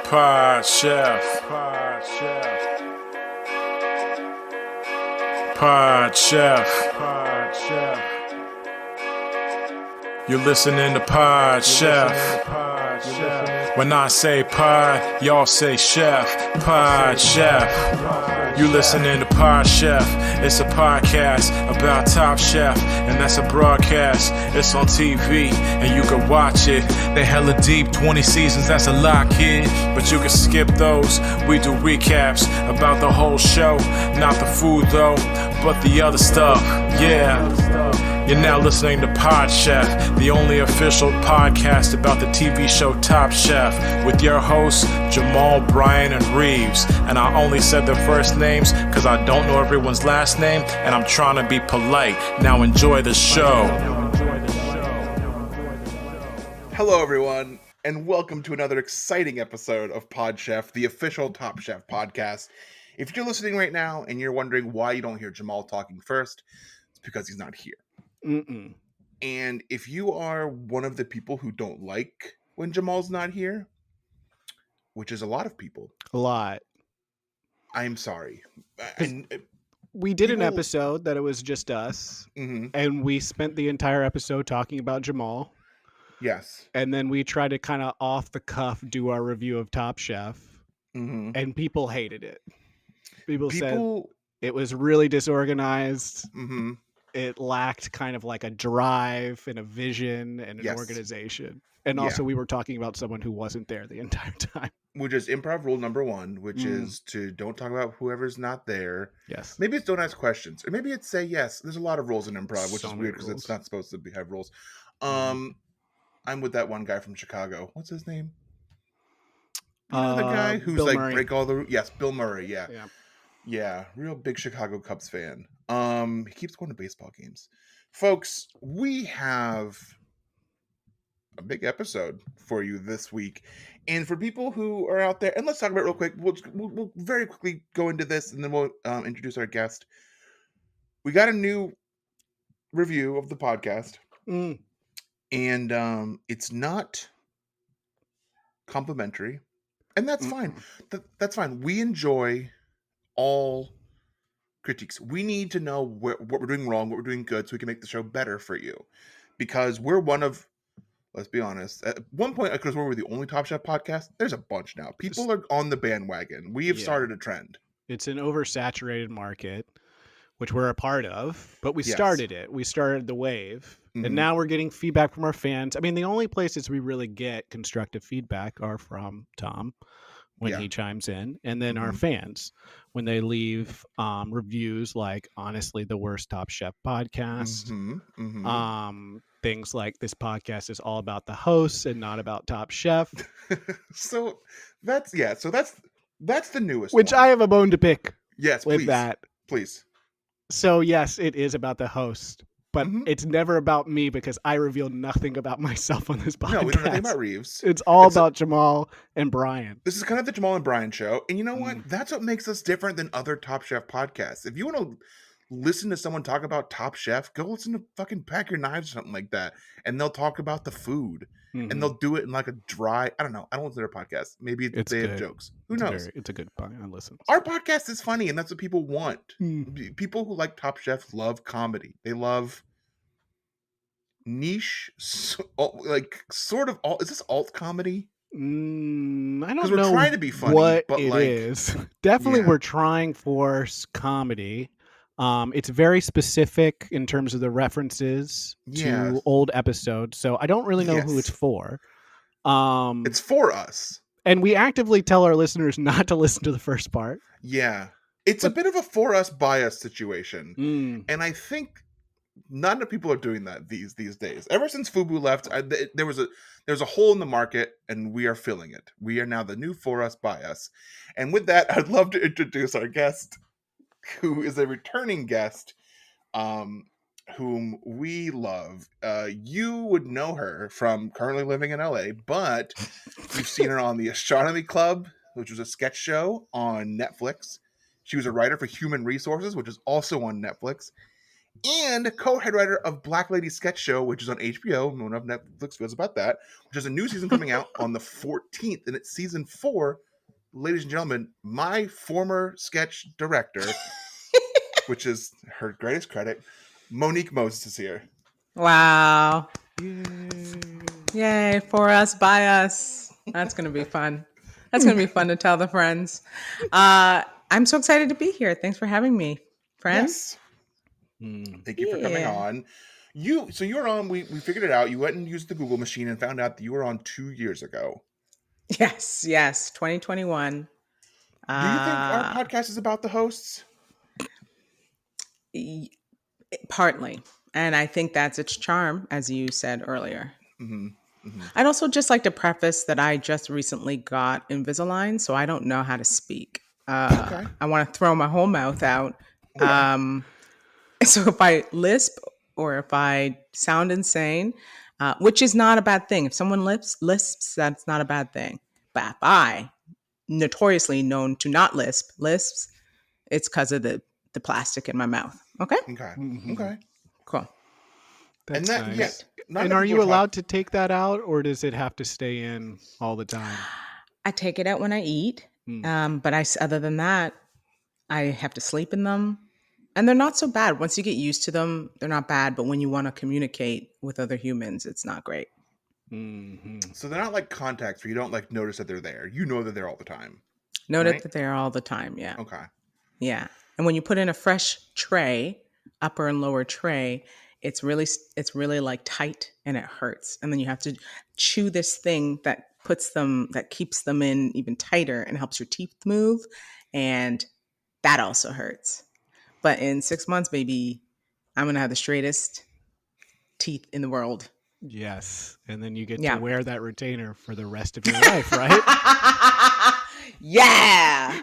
Pod Chef. Pod Chef. Pod Chef. Pod Chef. You're listening to Pod Chef. When I say pod, y'all say chef. Pod Chef. You listening to Pod Chef. It's a podcast about Top Chef, and that's a broadcast. It's on TV, and you can watch it. They hella deep, 20 seasons, that's a lot, kid. But you can skip those. We do recaps about the whole show. Not the food, though, but the other stuff. Yeah. You're now listening to Pod Chef, the only official podcast about the TV show Top Chef, with your hosts, Jamal, Brian, and Reeves. And I only said their first names because I don't know everyone's last name, and I'm trying to be polite. Now enjoy the show. Hello, everyone, and welcome to another exciting episode of Pod Chef, the official Top Chef podcast. If you're listening right now and you're wondering why you don't hear Jamal talking first, it's because he's not here. Mm-mm. And if you are one of the people who don't like when Jamal's not here, which is a lot of people, A lot. I'm sorry. We did an episode that it was just us, and we spent the entire episode talking about Jamal. Yes. And then we tried to kind of off the cuff do our review of Top Chef, and people hated it. People said it was really disorganized. It lacked kind of like a drive and a vision and an organization. And also we were talking about someone who wasn't there the entire time. Which is improv rule number one, which is to don't talk about whoever's not there. Yes. Maybe it's don't ask questions. Or maybe it's say yes. There's a lot of rules in improv, which So is many weird because rules. it's not supposed to have rules. I'm with that one guy from Chicago. What's his name? You know the guy who's Bill like Murray. break all the... Yes, Bill Murray, yeah. Yeah. Yeah, real big Chicago Cubs fan. He keeps going to baseball games. Folks, we have a big episode for you this week. And for people who are out there, and let's talk about it real quick. We'll very quickly go into this, and then we'll introduce our guest. We got a new review of the podcast, and it's not complimentary, and that's fine. That's fine. We enjoy all critiques. We need to know what we're doing wrong, what we're doing good, so we can make the show better for you. Because we're one of, let's be honest, at one point, because we were the only Top Chef podcast, there's a bunch now. People are on the bandwagon. We have started a trend. It's an oversaturated market, which we're a part of, but we started it. We started the wave, and now we're getting feedback from our fans. I mean, the only places we really get constructive feedback are from Tom when he chimes in, and then our fans when they leave reviews like, honestly, the worst Top Chef podcast. Things like, this podcast is all about the hosts and not about Top Chef. So that's the newest Which one. I have a bone to pick Yes, with please. that. Please. So yes, it is about the host, but it's never about me because I reveal nothing about myself on this podcast. No, we don't know anything about Reeves. It's all about Jamal and Brian. This is kind of the Jamal and Brian show. And you know what? That's what makes us different than other Top Chef podcasts. If you want to listen to someone talk about Top Chef, go listen to fucking Pack Your Knives or something like that. And they'll talk about the food. And they'll do it in like a dry, I don't know. I don't listen to their podcast. Maybe It's they good. have jokes. Who knows? It's a good podcast. I listen. Our podcast is funny, and that's what people want. People who like Top Chef love comedy. They love niche, like sort of alt. Is this alt comedy? I don't know. Because we're trying to be funny, what but it like, is. Definitely, we're trying for comedy. It's very specific in terms of the references to old episodes, so I don't really know who it's for. It's for us, and we actively tell our listeners not to listen to the first part. Yeah, it's a bit of a for us by us situation, and I think not enough people are doing that these days. Ever since Fubu left, there was a hole in the market, and we are filling it. We are now the new for us by us, and with that, I'd love to introduce our guest, who is a returning guest, whom we love. You would know her from currently living in LA, but you've seen her on the Astronomy Club, which was a sketch show on Netflix. She was a writer for Human Resources, which is also on Netflix. and co-head writer of Black Lady Sketch Show, which is on HBO. No one on Netflix feels about that. Which has a new season coming out on the 14th, and it's season 4. Ladies and gentlemen, my former sketch director, which is her greatest credit, Monique Moses is here. Wow. Yay. Yay, for us, by us. That's going to be fun. That's going to be fun to tell the friends. I'm so excited to be here. Thanks for having me, friends. Yes. Thank you for coming on. So you were on, we figured it out. You went and used the Google machine and found out that you were on 2 years ago. Yes, 2021. Do you think our podcast is about the hosts? Partly. And I think that's its charm, as you said earlier. Mm-hmm. Mm-hmm. I'd also just like to preface that I just recently got Invisalign, so I don't know how to speak. Okay. I want to throw my whole mouth out. Okay. So if I lisp or if I sound insane, which is not a bad thing. If someone lisps, that's not a bad thing. But if I, notoriously known to not lisps, it's because of the plastic in my mouth. Okay? Okay. Mhm. Okay. Cool. That's And that, nice. yeah. Not And enough are people you talk- allowed to take that out, or does it have to stay in all the time? I take it out when I eat. But other than that, I have to sleep in them. And they're not so bad. Once you get used to them, they're not bad. But when you want to communicate with other humans, it's not great. Mm-hmm. So they're not like contacts where you don't like notice that they're there. You know that they're all the time. Note Right? that they're all the time. Yeah. Okay. Yeah. And when you put in a fresh tray, upper and lower tray, it's really like tight and it hurts. And then you have to chew this thing that keeps them in even tighter and helps your teeth move. And that also hurts. But in 6 months, baby, I'm going to have the straightest teeth in the world. Yes. And then you get Yeah. to wear that retainer for the rest of your life, right? Yeah.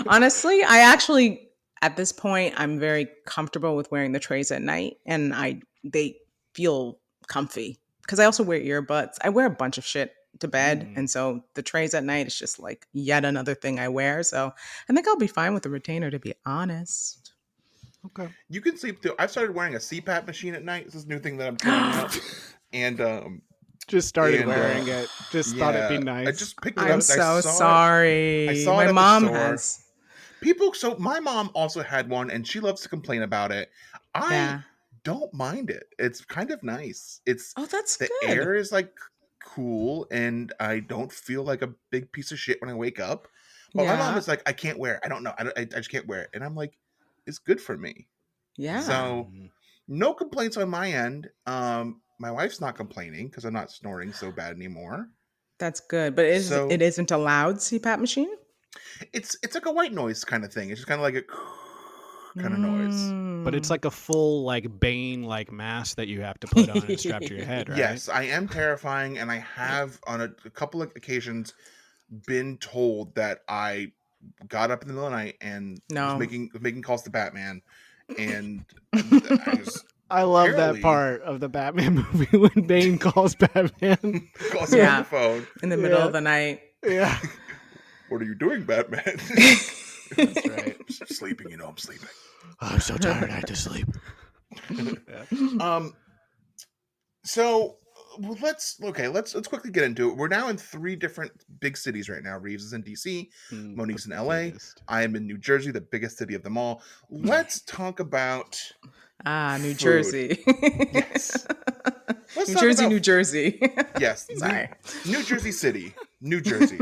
Honestly, I actually, at this point, I'm very comfortable with wearing the trays at night, and they feel comfy because I also wear earbuds. I wear a bunch of shit to bed, and so the trays at night is just like yet another thing I wear. So I think I'll be fine with the retainer, to be honest. Okay. You can sleep through. I've started wearing a CPAP machine at night. This is a new thing that I'm trying out. And Just started And, wearing it. Just thought it'd be yeah, nice. I just picked it up. I'm I so saw it. sorry. I saw it My at the mom store. has. So my mom also had one, and she loves to complain about it. I don't mind it. It's kind of nice. Oh, that's The good. air is like cool, and I don't feel like a big piece of shit when I wake up. But my mom is like, I can't wear it. I don't know. I just can't wear it. And I'm like, it's good for me. Yeah. So no complaints on my end. My wife's not complaining because I'm not snoring so bad anymore. That's good. But it isn't a loud CPAP machine? It's like a white noise kind of thing. It's just kind of like a kind of noise. But it's like a full like Bane like mask that you have to put on and strap to your head, right? Yes, I am terrifying, and I have on a couple of occasions been told that I got up in the middle of the night and was making calls to Batman, and I was I love that apparently- part of the Batman movie when Bane calls Batman. calls him on the phone. In the middle of the night. Yeah. What are you doing, Batman? That's right. I'm sleeping, I'm sleeping. I'm so tired I had to sleep. So let's quickly get into it. We're now in 3 different big cities right now. Reeves is in DC, Monique's in LA. Biggest. I am in New Jersey, the biggest city of them all. Let's talk about New food. Jersey. Yes. Let's New talk Jersey, about- New Jersey. Yes. Sorry. New Jersey City, New Jersey.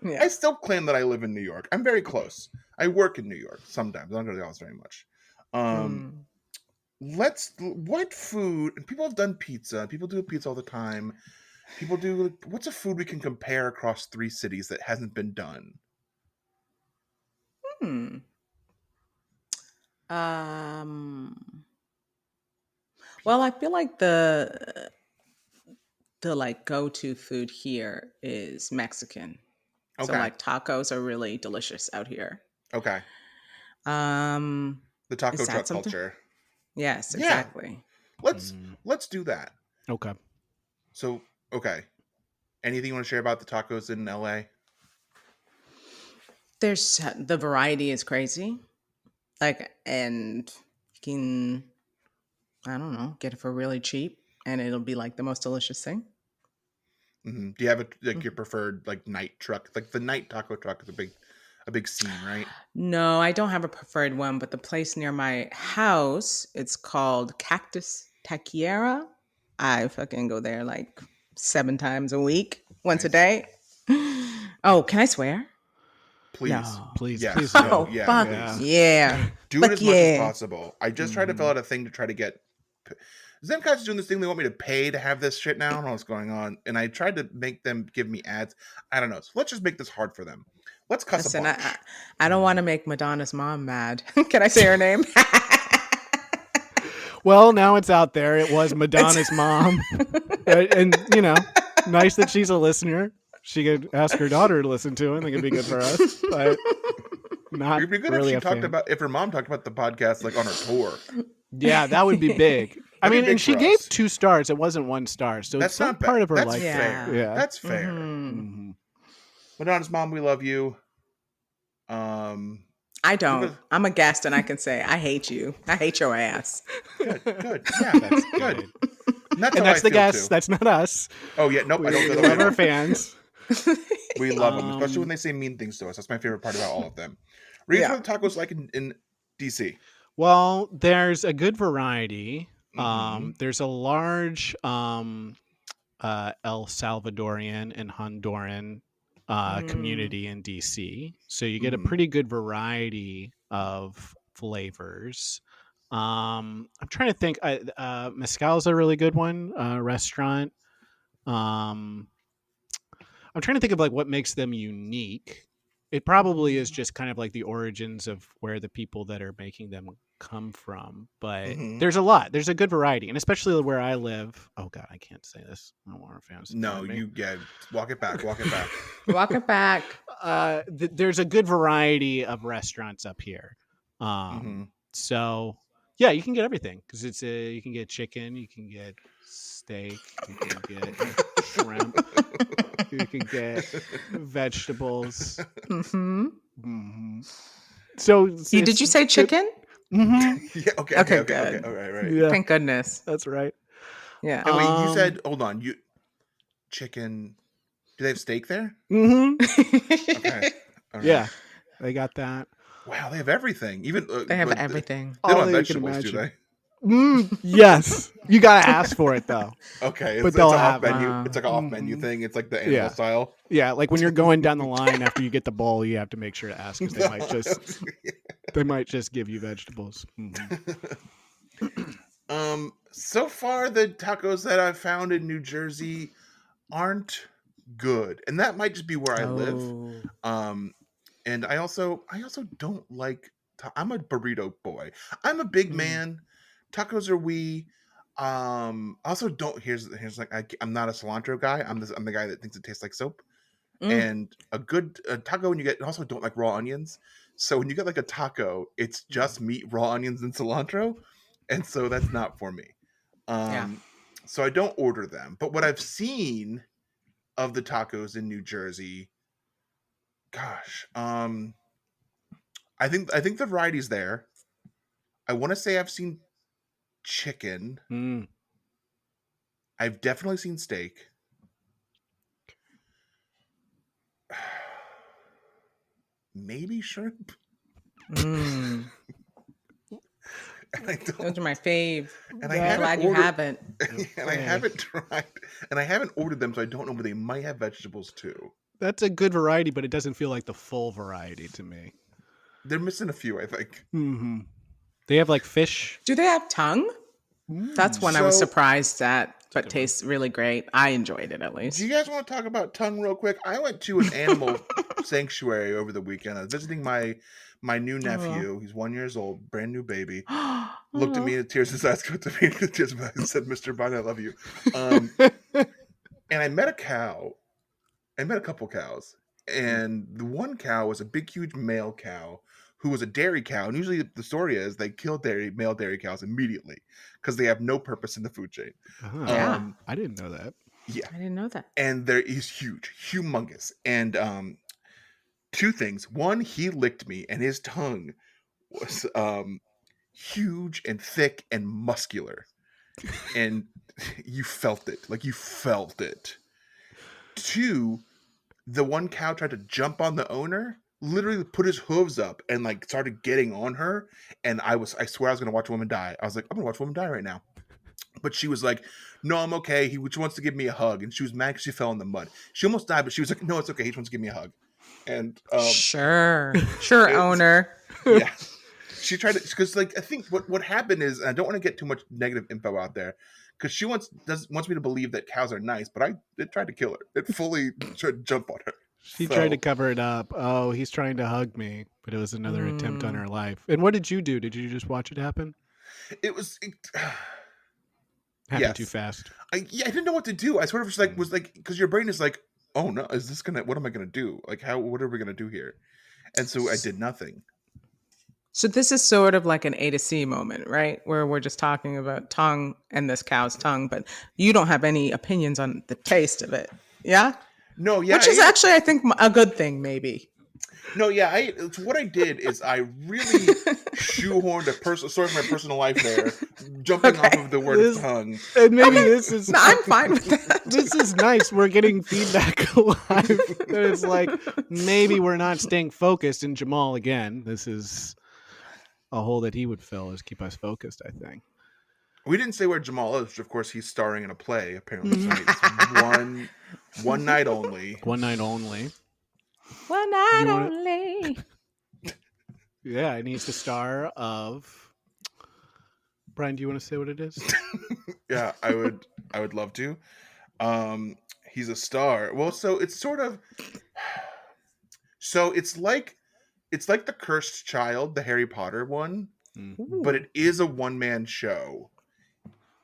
Yeah. I still claim that I live in New York. I'm very close. I work in New York sometimes. I don't go to the office very much. What food, and people have done pizza. People do pizza all the time. People do, what's a food we can compare across 3 cities that hasn't been done? Well, I feel like the like go-to food here is Mexican. So Okay. like tacos are really delicious out here. Okay. The The taco Is that truck something? culture. Yes, Yeah. exactly. Let's do that. Okay. So, okay. Anything you want to share about the tacos in LA? There's the variety is crazy. Like, and you can I don't know, get it for really cheap, and it'll be like the most delicious thing. Do you have your preferred like night truck? Like the night taco truck is a big scene, right? No, I don't have a preferred one, but the place near my house, it's called Cactus Taquiera. I fucking go there like 7 times a week, once a Nice. day. Oh, can I swear? Please. No. Please, Yes. please No, do. yeah, fuck please. yeah. Do it Fuck as much as yeah. possible. I just tried to fill out a thing to try to get. Zemcast's doing this thing. They want me to pay to have this shit now. I don't know what's going on. And I tried to make them give me ads. I don't know. So let's just make this hard for them. Let's cuss Listen, a bunch. I don't want to make Madonna's mom mad. Can I say her name? Well, now it's out there. It was Madonna's mom. And, you know, nice that she's a listener. She could ask her daughter to listen to it. I think it'd be good for us. But not It'd be good really if if her mom talked about the podcast like on her tour. Yeah, that would be big. I That'd be mean, big and she for gave us. 2 stars. It wasn't 1 star. So That's some not part bad. of her That's life. fair. Yeah. That's fair. Mhm. Madonna's mom, we love you. I don't. I'm a guest, and I can say I hate you. I hate your ass. Good. Yeah, That's good. good. And that's And how that's I the feel guest. too. That's not us. Oh yeah, nope. I don't We go the way love at our all. fans. We love them, especially when they say mean things to us. That's my favorite part about all of them. Read what the tacos like in DC. Well, there's a good variety. Mhm. There's a large El Salvadorian and Honduran community in DC. So you get a pretty good variety of flavors. I'm trying to think. Mezcal's a really good one. Restaurant. I'm trying to think of like what makes them unique. It probably is just kind of like the origins of where the people that are making them come from. But there's a lot. There's a good variety, and especially where I live. Oh God, I can't say this. I don't want our fans to No, find me. you get walk it back. Walk it back. Walk it back. There's a good variety of restaurants up here. So yeah, you can get everything because you can get chicken, you can get steak, you can get shrimp, you can get vegetables. So Did you say chicken? Yeah. Okay. Good. All right. Yeah, Thank goodness. that's right. Yeah. And wait, you said hold on. You chicken. Do they have steak there? Okay. All right. Yeah, they got that. Wow, they have everything. Even They have everything. They don't All have that you can vegetables, do they? Yes, you gotta ask for it though. Okay, But it's they'll an have off it. menu. It's like an off menu thing. It's like the animal style. Yeah, like when you're going down the line after you get the bowl, you have to make sure to ask because they might just give you vegetables. So far the tacos that I've found in New Jersey aren't good, and that might just be where I live. And I also don't like. I'm a burrito boy. I'm a big man. Tacos are we. Also don't. Here's like I'm not a cilantro guy. I'm the guy that thinks it tastes like soap. And a good taco when you get also don't like raw onions. So when you get like a taco, it's just meat, raw onions, and cilantro, and so that's not for me. So I don't order them. But what I've seen of the tacos in New Jersey, gosh, I think the variety's there. I want to say I've seen chicken. I've definitely seen steak. Maybe shrimp. Those are my fave. And I'm glad you haven't. And I haven't tried. And I haven't ordered them, so I don't know, but they might have vegetables too. That's a good variety, but it doesn't feel like the full variety to me. They're missing a few, I think. They have like fish. Do they have tongue? That's one I was surprised at, but tastes really great. I enjoyed it at least. Do you guys want to talk about tongue real quick? I went to an animal sanctuary over the weekend. I was visiting my new nephew. He's 1 year old, brand new baby. Looked at me in tears in his eyes, looked at me in tears in his eyes and said, "Mr. Bond, I love you." And I met a cow. I met a couple cows. And the one cow was a big, huge male cow who was a dairy cow. And usually the story is they kill male dairy cows immediately because they have no purpose in the food chain. I didn't know that. Yeah. I didn't know that. And he's huge, humongous. And two things. One, he licked me and his tongue was huge and thick and muscular. and you felt it. Like, you felt it. 2, the one cow tried to jump on the owner, literally put his hooves up and like started getting on her. And I swear I was going to watch a woman die. I was like, I'm going to watch a woman die right now. But she was like, no, I'm okay. He just wants to give me a hug. And she was mad because she fell in the mud. She almost died, but she was like, no, it's okay. He just wants to give me a hug. And sure, owner. Yeah. She tried to, because like, I think what happened is, and I don't want to get too much negative info out there, because she wants me to believe that cows are nice, but it tried to kill her. It fully tried to jump on her. She tried to cover it up. Oh, he's trying to hug me, but it was another attempt on her life. And what did you do? Did you just watch it happen? Happened too fast. I didn't know what to do. I sort of was like, because your brain is like, oh no, what am I gonna do? Like, what are we gonna do here? And so I did nothing. So this is sort of like an A to C moment, right? Where we're just talking about tongue and this cow's tongue, but you don't have any opinions on the taste of it. Yeah? No, yeah. Which is actually, I think, a good thing, maybe. No, yeah. What I did is I really shoehorned a story of my personal life there, jumping off of the word tongue. And maybe this is... No, I'm fine with that. This is nice. We're getting feedback live. It's like, maybe we're not staying focused. And Jamal, again, this is a hole that he would fill, is keep us focused, I think. We didn't say where Jamal is, which of course he's starring in a play, apparently tonight. It's one night only. One night only. One night only. Yeah, and he's the star of... Brian, do you want to say what it is? Yeah, I would love to. He's a star. Well, so it's sort of... So it's like The Cursed Child, the Harry Potter one, but it is a one-man show.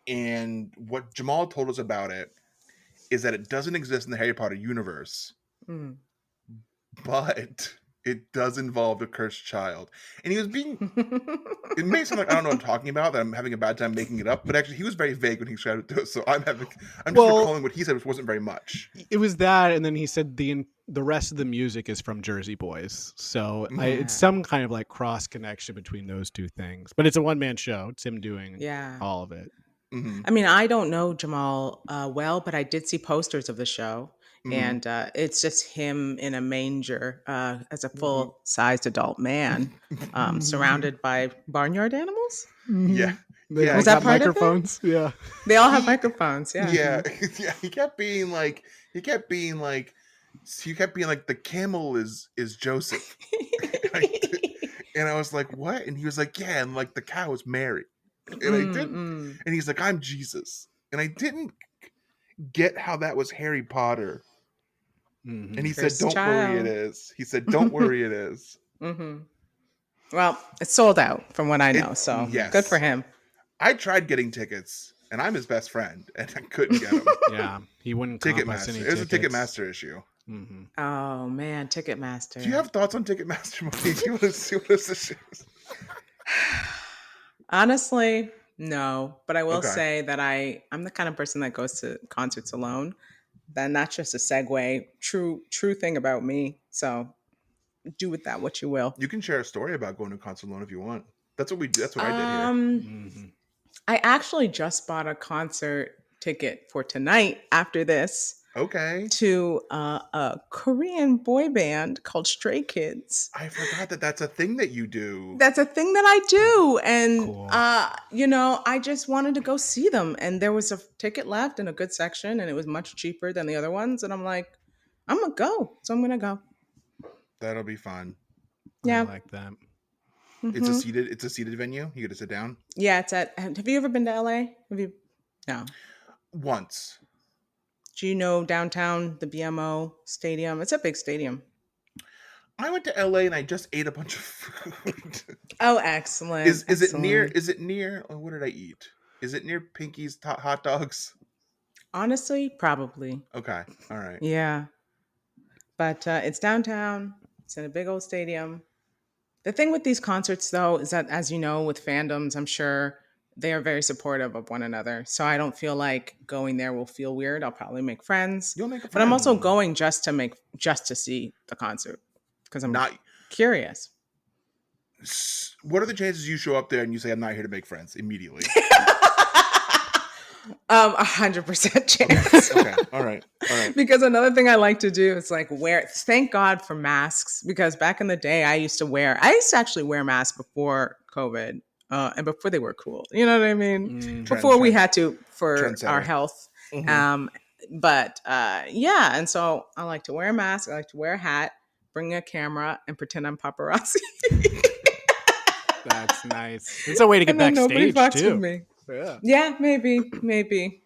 And what Jamal told us about it is that it doesn't exist in the Harry Potter universe, but it does involve a cursed child. And he was it may sound like I don't know what I'm talking about, that I'm having a bad time making it up, but actually he was very vague when he described it to us. So I'm just recalling what he said, which wasn't very much. It was that, and then he said the rest of the music is from Jersey Boys. So it's some kind of like cross connection between those two things. But it's a one-man show. It's him doing all of it. Mm-hmm. I mean, I don't know Jamal well, but I did see posters of the show. And it's just him in a manger as a full-sized adult man, surrounded by barnyard animals. Yeah. They Was that part microphones? Of it? Yeah. They all have microphones. Yeah. Yeah. Yeah. He kept being like the camel is Joseph. And I was like, what? And he was like, yeah, and like the cow is Mary. And I didn't. And he's like, I'm Jesus. And I didn't get how that was Harry Potter. And he said, don't worry, it is. He said, don't worry, it is. Well, it's sold out from what I know. So good for him. I tried getting tickets, and I'm his best friend, and I couldn't get them. Yeah, he wouldn't comp us any It was tickets. a Ticketmaster issue. Oh, man, Ticketmaster. Do you have thoughts on Ticketmaster, Monique? You want to see what this is? Honestly, no. But I will say that I'm the kind of person that goes to concerts alone. Then that's just a segue. True thing about me. So do with that what you will. You can share a story about going to a concert alone if you want. That's what we do. That's what I did here. I actually just bought a concert ticket for tonight after this. Okay. To a Korean boy band called Stray Kids. I forgot that's a thing that you do. That's a thing that I do. And, cool. I just wanted to go see them. And there was a ticket left in a good section, and it was much cheaper than the other ones. And I'm like, I'm going to go. So I'm going to go. That'll be fun. Yeah. I like that. It's a seated venue. You get to sit down. Yeah. Have you ever been to LA? No. Once. Do you know downtown, the BMO stadium? It's a big stadium. I went to LA and I just ate a bunch of food. Oh, excellent. Is it near, what did I eat? Is it near Pinky's hot dogs? Honestly, probably. Okay. All right. Yeah. But it's downtown. It's in a big old stadium. The thing with these concerts, though, is that, as you know, with fandoms, I'm sure they are very supportive of one another. So I don't feel like going there will feel weird. I'll probably make friends. You'll make a friend. But I'm also going just to see the concert because I'm not curious. What are the chances you show up there and you say, I'm not here to make friends immediately? 100% chance. Okay. All right. Because another thing I like to do is like thank God for masks, because back in the day I used to actually wear masks before COVID, and before they were cool. You know what I mean? Before we had to for our health. But yeah, and so I like to wear a mask. I like to wear a hat, bring a camera, and pretend I'm paparazzi. That's nice. It's a way to get backstage nobody fucks too. with me. Yeah, maybe.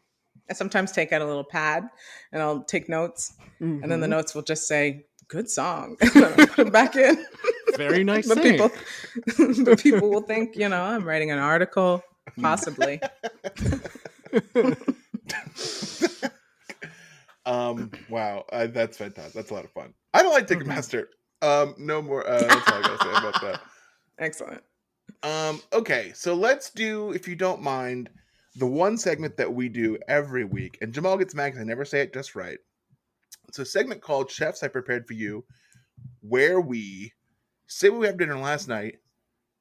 I sometimes take out a little pad and I'll take notes, and then the notes will just say "good song," and then I'll put it back in. Very nice. But people will think, I'm writing an article, possibly. Wow, that's fantastic. That's a lot of fun. I don't like Ticketmaster. No more. That's all I gotta say about that. Excellent. Okay, so let's do, if you don't mind, the one segment that we do every week, and Jamal gets mad because I never say it just right. It's a segment called Chefs I Prepared for You, where we say we had dinner last night,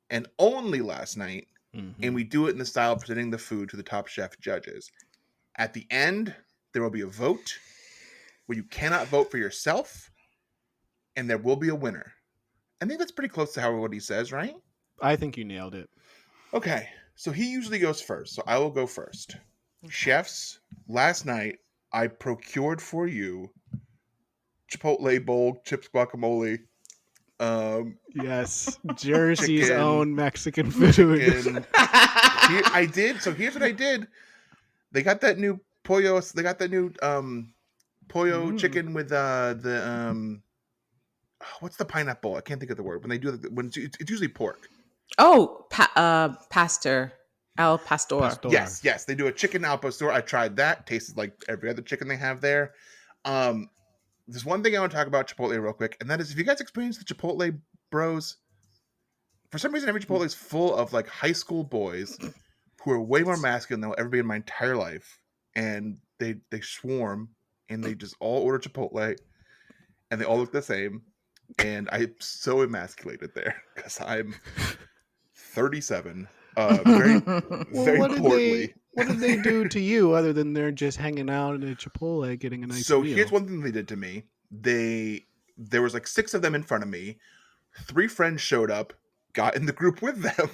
and only last night, and we do it in the style of presenting the food to the top chef judges. At the end, there will be a vote where you cannot vote for yourself, and there will be a winner. I think that's pretty close to what he says, right? I think you nailed it. Okay, so he usually goes first, so I will go first. Okay. Chefs, last night I procured for you Chipotle bowl, chips, guacamole. Yes, Jersey's own Mexican food. I did. So here's what I did. They got that new pollo. They got that new pollo chicken with what's the pineapple? I can't think of the word. When they do it's usually pork. Oh, pastor. Al Pastor. Yes. They do a chicken al pastor. I tried that. Tasted like every other chicken they have there. There's one thing I want to talk about Chipotle real quick, and that is, if you guys experience the Chipotle bros, for some reason every Chipotle is full of like high school boys who are way more masculine than I'll ever be in my entire life, and they swarm and they just all order Chipotle, and they all look the same, and I'm so emasculated there because I'm 37. Very portly. What did they do to you other than they're just hanging out at a Chipotle getting a nice meal? Here's one thing they did to me. There was like 6 of them in front of me. 3 friends showed up, got in the group with them.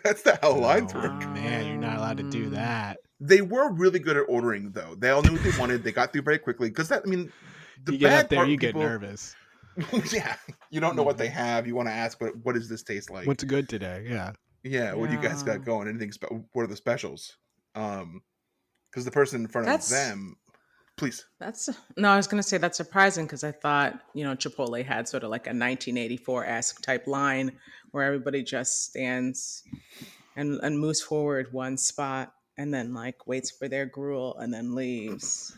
That's the how lines work. Man, you're not allowed to do that. They were really good at ordering, though. They all knew what they wanted. They got through very quickly. Because you get up there, you get nervous. Yeah, you don't know what they have. You want to ask, what does this taste like? What's good today? Yeah, what do you guys got going? What are the specials? Because the person in front of them, please. I was going to say that's surprising, because I thought, Chipotle had sort of like a 1984-esque type line where everybody just stands and moves forward one spot and then like waits for their gruel and then leaves.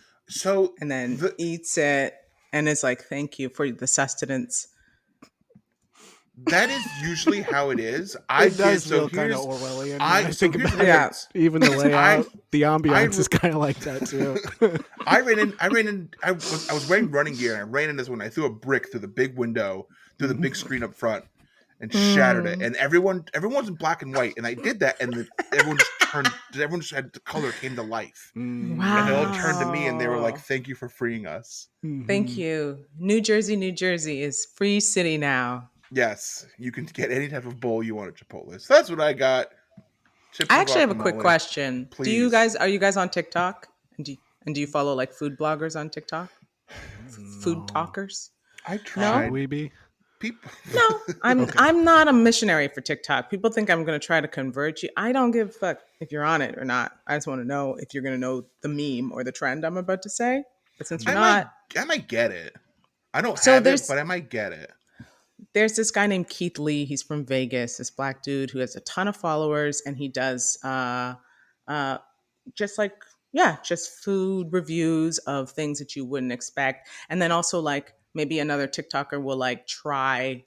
And then eats it and is like, thank you for the sustenance. That is usually how it is. It does feel kind of Orwellian. I think about it. Even the layout, the ambiance is kind of like that too. I was wearing running gear, and I ran into this one. I threw a brick through the big window, through the big screen up front, and shattered it. And everyone's in black and white, and I did that, and everyone just had the color came to life. Wow! And they all turned to me, and they were like, "Thank you for freeing us." Thank you. New Jersey is free city now. Yes, you can get any type of bowl you want at Chipotle. So that's what I got. I actually have a quick question. Please. Are you guys on TikTok? And do you follow like food bloggers on TikTok? Food talkers? I tried. Should we be? People. No, I'm not a missionary for TikTok. People think I'm going to try to convert you. I don't give a fuck if you're on it or not. I just want to know if you're going to know the meme or the trend I'm about to say. But since you're not, I might get it. I don't have it, but I might get it. There's this guy named Keith Lee. He's from Vegas, this black dude who has a ton of followers, and he does just food reviews of things that you wouldn't expect. And then also like maybe another TikToker will like try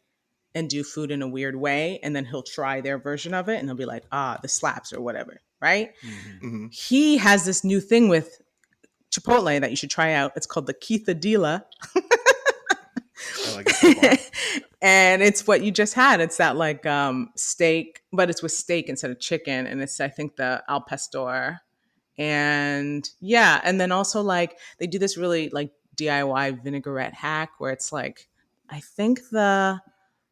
and do food in a weird way, and then he'll try their version of it and he'll be like, this slaps or whatever, right? Mm-hmm. He has this new thing with Chipotle that you should try out. It's called the Keithadilla. I like it. And it's what you just had. It's that like steak, but it's with steak instead of chicken. And it's, I think, the al pastor. And yeah, and then also like they do this really like DIY vinaigrette hack where it's like, I think the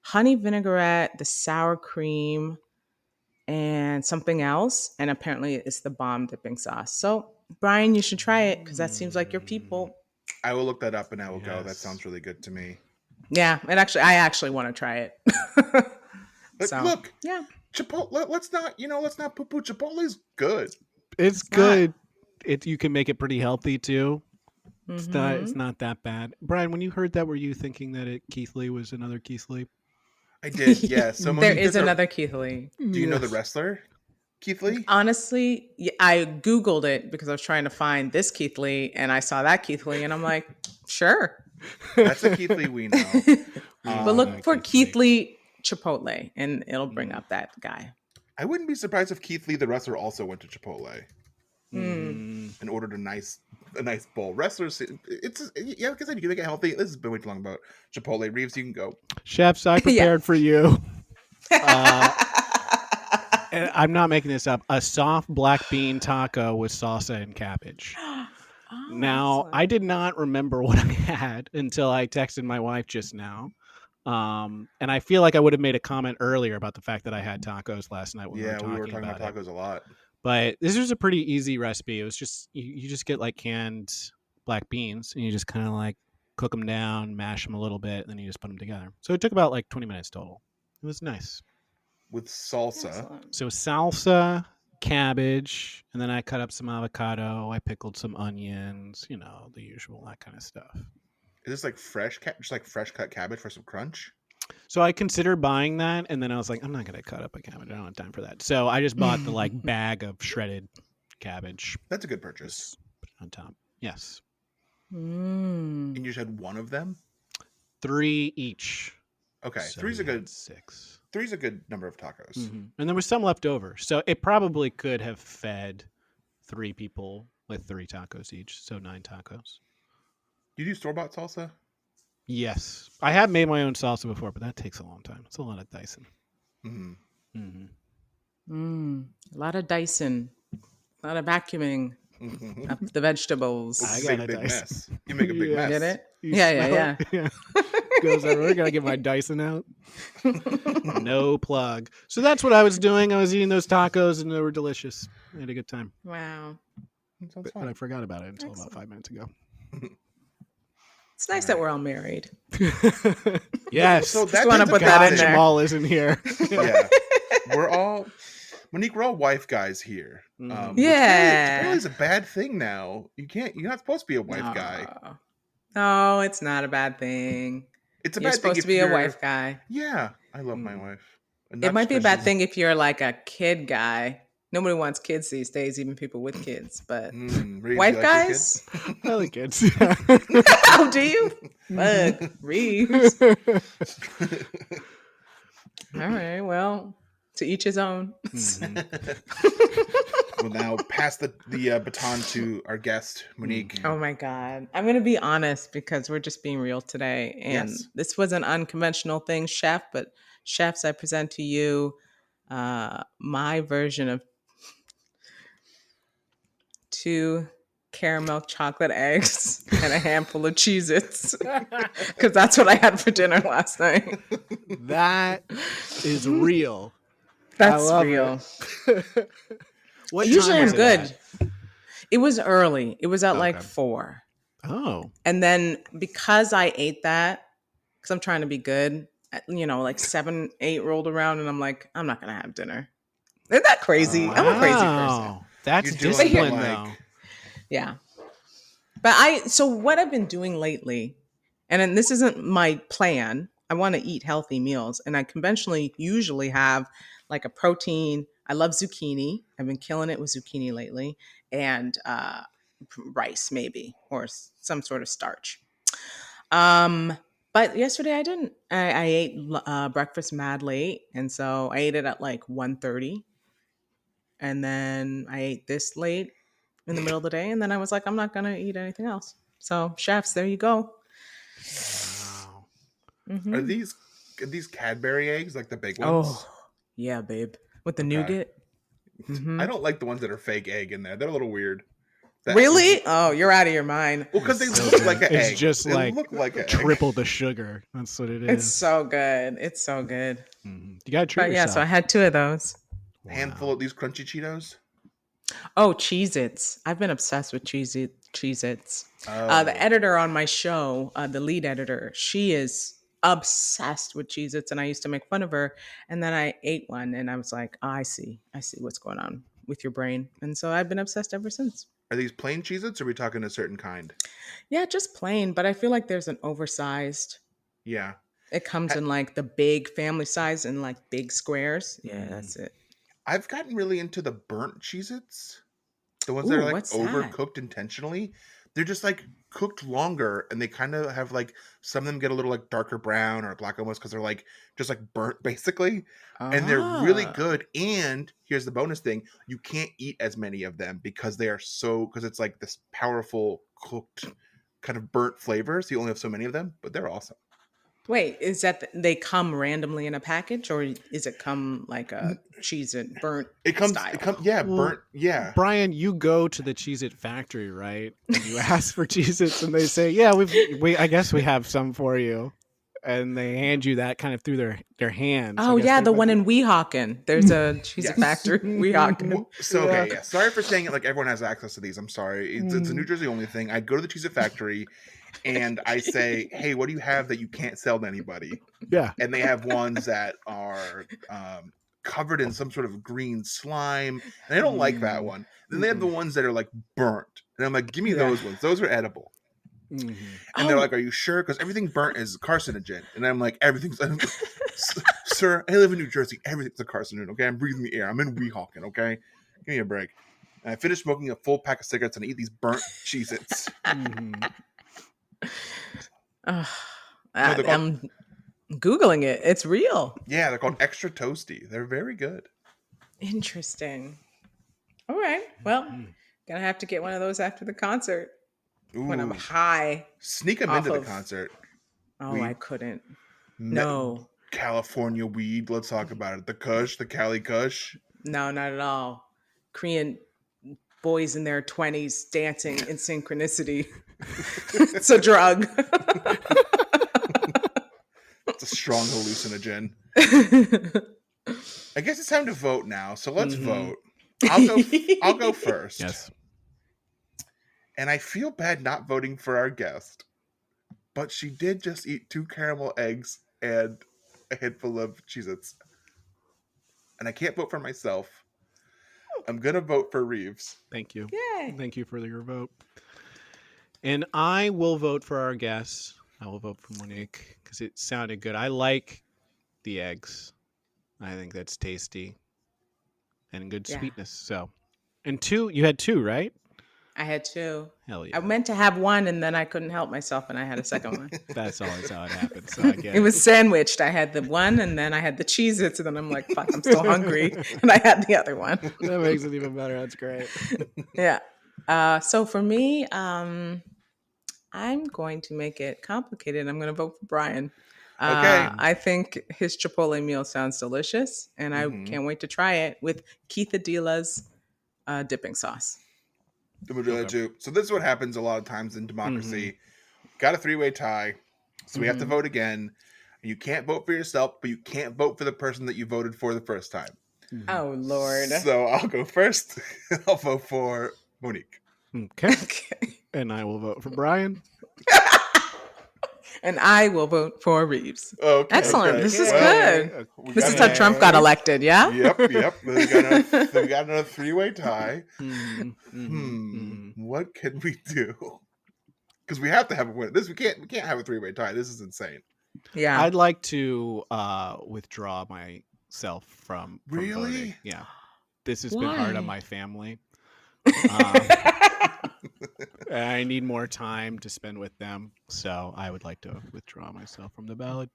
honey vinaigrette, the sour cream, and something else. And apparently it's the bomb dipping sauce. So Brian, you should try it because that seems like your people. I will look that up and I will go. That Yes. sounds really good to me. Yeah, and actually, I actually want to try it. But So, look, yeah. Chipotle. Let's not poo-poo. Chipotle's good. It's good. You can make it pretty healthy too. It's Mhm. not that bad. Brian, when you heard that, were you thinking that Keith Lee was another Keith Lee? I did, yeah. So There Monique, is another Keith Lee. Do you know the wrestler, Keith Lee? Honestly, I Googled it because I was trying to find this Keith Lee, and I saw that Keith Lee, and I'm like, sure. That's a Keith Lee we know. But look for Keith Lee Chipotle, and it'll bring up that guy. I wouldn't be surprised if Keith Lee, the wrestler, also went to Chipotle and ordered a nice bowl. Wrestlers, it's yeah, like I said, you can make it healthy. This has been way too long about Chipotle. Reeves, you can go. Chefs, I prepared for you. And I'm not making this up. A soft black bean taco with salsa and cabbage. Now, excellent. I did not remember what I had until I texted my wife just now. And I feel like I would have made a comment earlier about the fact that I had tacos last night when we were talking about it. tacos a lot. But this was a pretty easy recipe. It was just you just get like canned black beans and you just kind of like cook them down, mash them a little bit, and then you just put them together. So it took about like 20 minutes total. It was nice. With salsa. Excellent. So salsa, cabbage, and then I cut up some avocado. I pickled some onions, the usual, that kind of stuff. Is this like fresh cut cabbage for some crunch? So I considered buying that, and then I was like, I'm not going to cut up a cabbage. I don't have time for that. So I just bought the like bag of shredded cabbage. That's a good purchase. Just put it on top. Yes. And you just had one of them? 3 each. Okay, So three's a we had good 6. Three's a good number of tacos. And there was some left over. So it probably could have fed 3 people with 3 tacos each. So 9 tacos. You do store-bought salsa? Yes. I have made my own salsa before, but that takes a long time. It's a lot of dicing. A lot of dicing. A lot of vacuuming up the vegetables. I got make a big dice. mess. You make a big mess. Get it? You Yeah. Goes everywhere. Gotta get my Dyson out. No plug. So that's what I was doing. I was eating those tacos and they were delicious. I had a good time. Wow. That sounds But fun. I forgot about it until about 5 minutes ago. It's nice that we're all married. Yes. So Just that want to tends put to that count. in there. Jamal isn't here. Yeah. Monique, we're all wife guys here. Which Yeah. apparently is a bad thing now. You're not supposed to be a wife guy. No, it's not a bad thing. It's a You're bad thing supposed if to be a you're- wife guy. Yeah, I love my wife. And It not might be a just bad 'cause thing if you're like a kid guy. Nobody wants kids these days, even people with kids. But Reeves, wife you like your kid? guys? I like kids. How do you? Fuck, Reeves. All right, well, to each his own. We'll now pass the baton to our guest, Monique. Oh my God. I'm going to be honest because we're just being real today. And Yes. this was an unconventional thing, chef, but chefs, I present to you my version of 2 caramel chocolate eggs and a handful of Cheez-Its because that's what I had for dinner last night. That is real. That's love real. What Usually time I'm was it good. at? It was early. It was at like Okay. 4. Oh. And then because I ate that, because I'm trying to be good, like 7, 8 rolled around and I'm like, I'm not going to have dinner. Isn't that crazy? I'm a crazy person. Wow. That's You're doing discipline, like- though. Yeah. But so what I've been doing lately, and then this isn't my plan, I want to eat healthy meals. And I conventionally usually have like a protein. I love zucchini. I've been killing it with zucchini lately. And rice maybe, or some sort of starch. But yesterday I didn't. I ate breakfast mad late. And so I ate it at like 1:30. And then I ate this late in the middle of the day. And then I was like, I'm not going to eat anything else. So chefs, there you go. Wow. Mhm. Are these Cadbury eggs, like the big ones? Oh, yeah, babe. With the Okay. nougat. Mm-hmm. I don't like the ones that are fake egg in there. They're a little weird. Really? Oh, you're out of your mind. Well, because they So look good. like an egg. It's just They like look like an egg. triple the sugar. That's what it is. It's so good. It's so good. Mhm. You gotta treat But yeah, yourself. so I had 2 of those. Handful of these crunchy Cheetos. Oh, Cheez-Its. I've been obsessed with Cheez-Its. Oh. The editor on my show, the lead editor, she is obsessed with Cheez-Its, and I used to make fun of her. And then I ate one, and I was like, oh, I see what's going on with your brain. And so I've been obsessed ever since. Are these plain Cheez-Its, or are we talking a certain kind? Yeah, just plain, but I feel like there's an oversized. Yeah. It comes in like the big family size and like big squares. Yeah, that's it. I've gotten really into the burnt Cheez-Its. The ones Ooh, that are like what's that? overcooked intentionally. They're just like cooked longer, and they kind of have like, some of them get a little like darker brown or black almost, because they're like just like burnt basically. And they're really Ah. good. And here's the bonus thing: you can't eat as many of them because it's like this powerful cooked kind of burnt flavor. So you only have so many of them, but they're awesome. Wait, is that they come randomly in a package, or is it come like a Cheez-It burnt style? Yeah, Well, burnt, yeah. Brian, you go to the Cheez-It factory, right? And you ask for Cheez-Its, and they say, "Yeah, I guess we have some for you," and they hand you that kind of through their hands. Oh yeah, the one in Weehawken. There's a Cheez-It Yes. factory, Weehawken. So okay, yeah. Sorry for saying it like everyone has access to these. I'm sorry. It's a New Jersey only thing. I go to the Cheez-It factory and I say, "Hey, what do you have that you can't sell to anybody?" Yeah. And they have ones that are covered in some sort of green slime, and I don't like that one. Then they have the ones that are like burnt, and I'm like, "Give me those ones. Those are edible." Mm-hmm. And they're like, "Are you sure? Because everything burnt is carcinogen." And I'm like, "Everything's." Sir, I live in New Jersey. Everything's a carcinogen. Okay, I'm breathing the air. I'm in Weehawken. Okay, give me a break. And I finished smoking a full pack of cigarettes and I eat these burnt Cheez-Its. I'm Googling it. It's real. Yeah, they're called extra toasty. They're very good. Interesting. All right. Well, gonna have to get one of those after the concert when I'm Ooh. high. Sneak them off into the of- concert. Oh, I couldn't. No. California weed. Let's talk about it. The Kush, the Cali Kush. No, not at all. Korean boys in their 20s dancing in synchronicity. It's a drug. It's a strong hallucinogen. I guess it's time to vote now. So let's vote. I'll go first. Yes. And I feel bad not voting for our guest, but she did just eat 2 caramel eggs and a handful of Cheez-Its. And I can't vote for myself. I'm going to vote for Reeves. Thank you. Yay. Thank you for your vote. And I will vote for our guest. I will vote for Monique because it sounded good. I like the eggs. I think that's tasty and good sweetness. So, and 2, you had 2, right? I had 2. Hell yeah. I meant to have 1 and then I couldn't help myself and I had a second one. That's always how it happens. So I get It was sandwiched. I had the 1 and then I had the Cheez-Its and then I'm like, fuck, I'm still hungry. And I had the other one. That makes it even better. That's great. Yeah. So for me, I'm going to make it complicated. I'm going to vote for Brian. Okay. I think his Chipotle meal sounds delicious, and I can't wait to try it with Keith Adila's dipping sauce. The majority too. So this is what happens a lot of times in democracy. Got a 3-way tie, so we have to vote again. You can't vote for yourself, but you can't vote for the person that you voted for the first time. Oh, Lord. So I'll go first. I'll vote for Monique. Okay. And I will vote for Brian. And I will vote for Reeves. Okay. Excellent. Okay. This is Well, good. This is how Trump got elected, yeah? Yep. We got another 3-way tie. What can we do? Because we have to have a win. We can't have a 3-way tie. This is insane. Yeah. I'd like to withdraw myself from Really? voting. Yeah. This has been hard on Why? my family. And I need more time to spend with them. So I would like to withdraw myself from the ballot.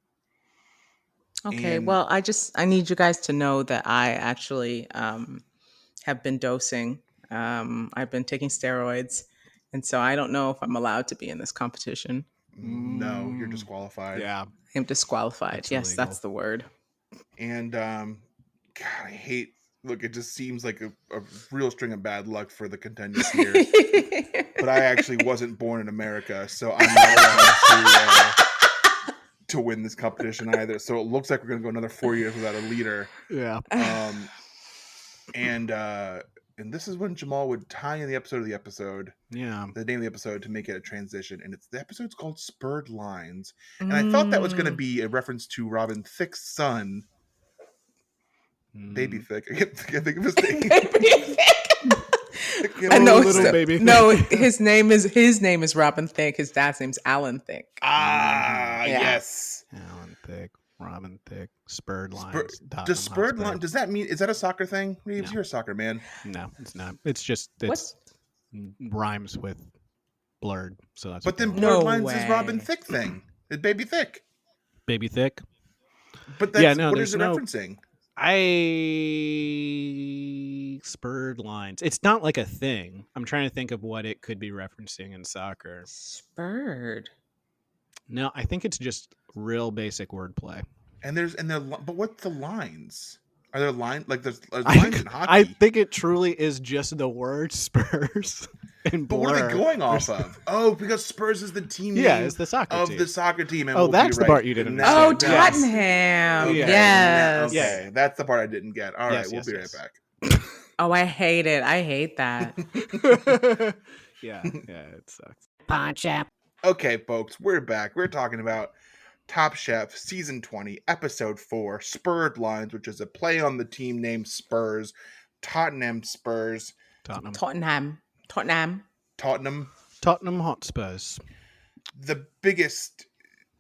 Okay, And- well, I need you guys to know that I actually have been dosing. I've been taking steroids, and so I don't know if I'm allowed to be in this competition. No, you're disqualified. Yeah. I'm disqualified. That's Yes, illegal. that's the word. And God, I hate look, it just seems like a real string of bad luck for the contenders here. But I actually wasn't born in America, so I'm not allowed to win this competition either. So it looks like we're going to go another 4 years without a leader. Yeah. And this is when Jamal would tie in the episode of the episode. Yeah. The name of the episode to make it a transition. And the episode's called Spurred Lines. And I thought that was going to be a reference to Robin Thicke's son. Baby Thick. I can't think of his name. I know little baby. No, his name is Robin Thicke. His dad's name's Alan Thicke. Yes. Alan Thicke, Robin Thicke, Spurred Lines. Does Spurred Line? Does that mean? Is that a soccer thing? Reeves, No. You're a soccer man. No, it's not. It's just rhymes with blurred. So that's. But then what Blurred No Lines way. is Robin Thicke thing. It's Baby Thick. Baby Thick. But that's, Yeah, no, what is there's it no- referencing? Spurred Lines. It's not like a thing. I'm trying to think of what it could be referencing in soccer. Spurred. No, I think it's just real basic wordplay. But what's the lines? Are there lines like there's lines in hockey? I think it truly is just the word Spurs and But blur. what are they going off of? Oh, because Spurs is the team Yeah, name it's the soccer of team. the soccer team. And Oh, we'll be that's the right. part you didn't Now- Oh, understand. Tottenham. Okay, Yes. Okay, that's the part I didn't get. All right, Yes, we'll yes, be yes. right back. Oh, I hate it. I hate that. yeah, it sucks. Okay, folks, we're back. We're talking about Top Chef Season 20, Episode 4, Spurred Lines, which is a play on the team name Spurs, Tottenham Spurs, Tottenham Tottenham, Hotspurs. the biggest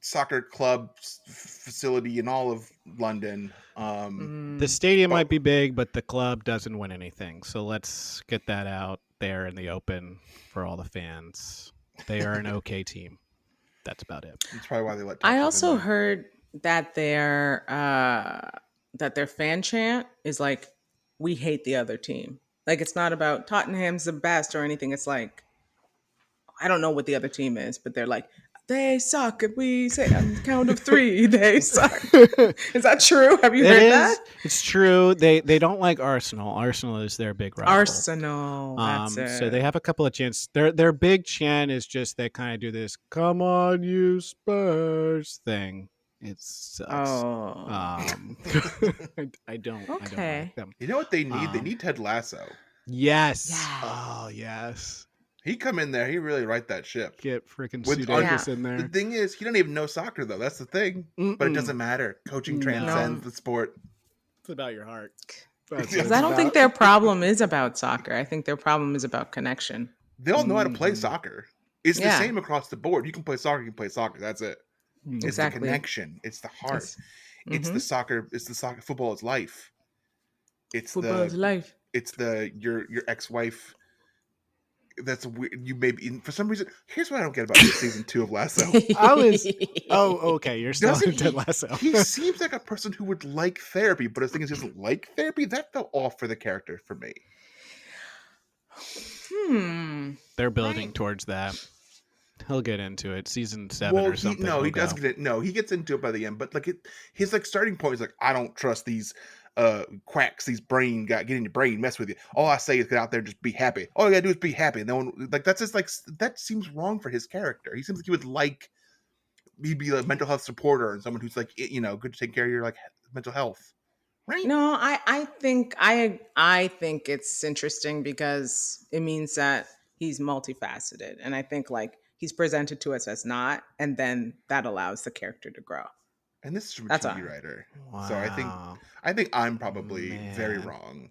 soccer club facility in all of London. The stadium might be big, but the club doesn't win anything. So let's get that out there in the open for all the fans. They are an okay team. That's about it. That's probably why they let. I Top Chef also in there. heard that their fan chant is like, "We hate the other team." Like it's not about Tottenham's the best or anything. It's like, I don't know what the other team is, but they're like, "They suck." And we say on the count of 3, they suck. Is that true? Have you heard that? It's true. They don't like Arsenal. Arsenal is their big rival. Arsenal. That's it. So they have a couple of chants. Their big chant is just they kind of do this "Come on, you Spurs" thing. It sucks. Oh. I don't Okay. like them. You know what they need? They need Ted Lasso. Yes. Yes. Oh yes. He come in there. He really right that ship. Get freaking With- Sudeikis Yeah. in there. The thing is, he don't even know soccer though. That's the thing. But it doesn't matter. Coaching No. transcends the sport. It's about your heart. Because I don't think their problem is about soccer. I think their problem is about connection. They all know how to play soccer. It's the Yeah. same across the board. You can play soccer. You can play soccer. That's it. It's Exactly. the connection. It's the heart. It's the soccer. It's the soccer. Football is life. It's Football is life. It's your ex-wife. That's weird. You maybe for some reason. Here's what I don't get about this season 2 of Lasso. I was. Oh, okay. You're still Doesn't in Ted Lasso. He seems like a person who would like therapy, but his thing is he doesn't like therapy. That fell off for the character for me. They're building towards that. He'll get into it. Season 7 Well, or something. he will does go. get it. No, he gets into it by the end. But like his like starting point is like, I don't trust these quacks, these get in your brain, mess with you. All I say is get out there, just be happy. All you gotta do is be happy. And then like that's just like that seems wrong for his character. He seems like he would like he'd be a mental health supporter and someone who's like good to take care of your like mental health. Right? No, I think it's interesting because it means that he's multifaceted, and I think like he's presented to us as not, and then that allows the character to grow. And this is from a That's TV all. writer. Wow. So I think I'm probably very Man. wrong.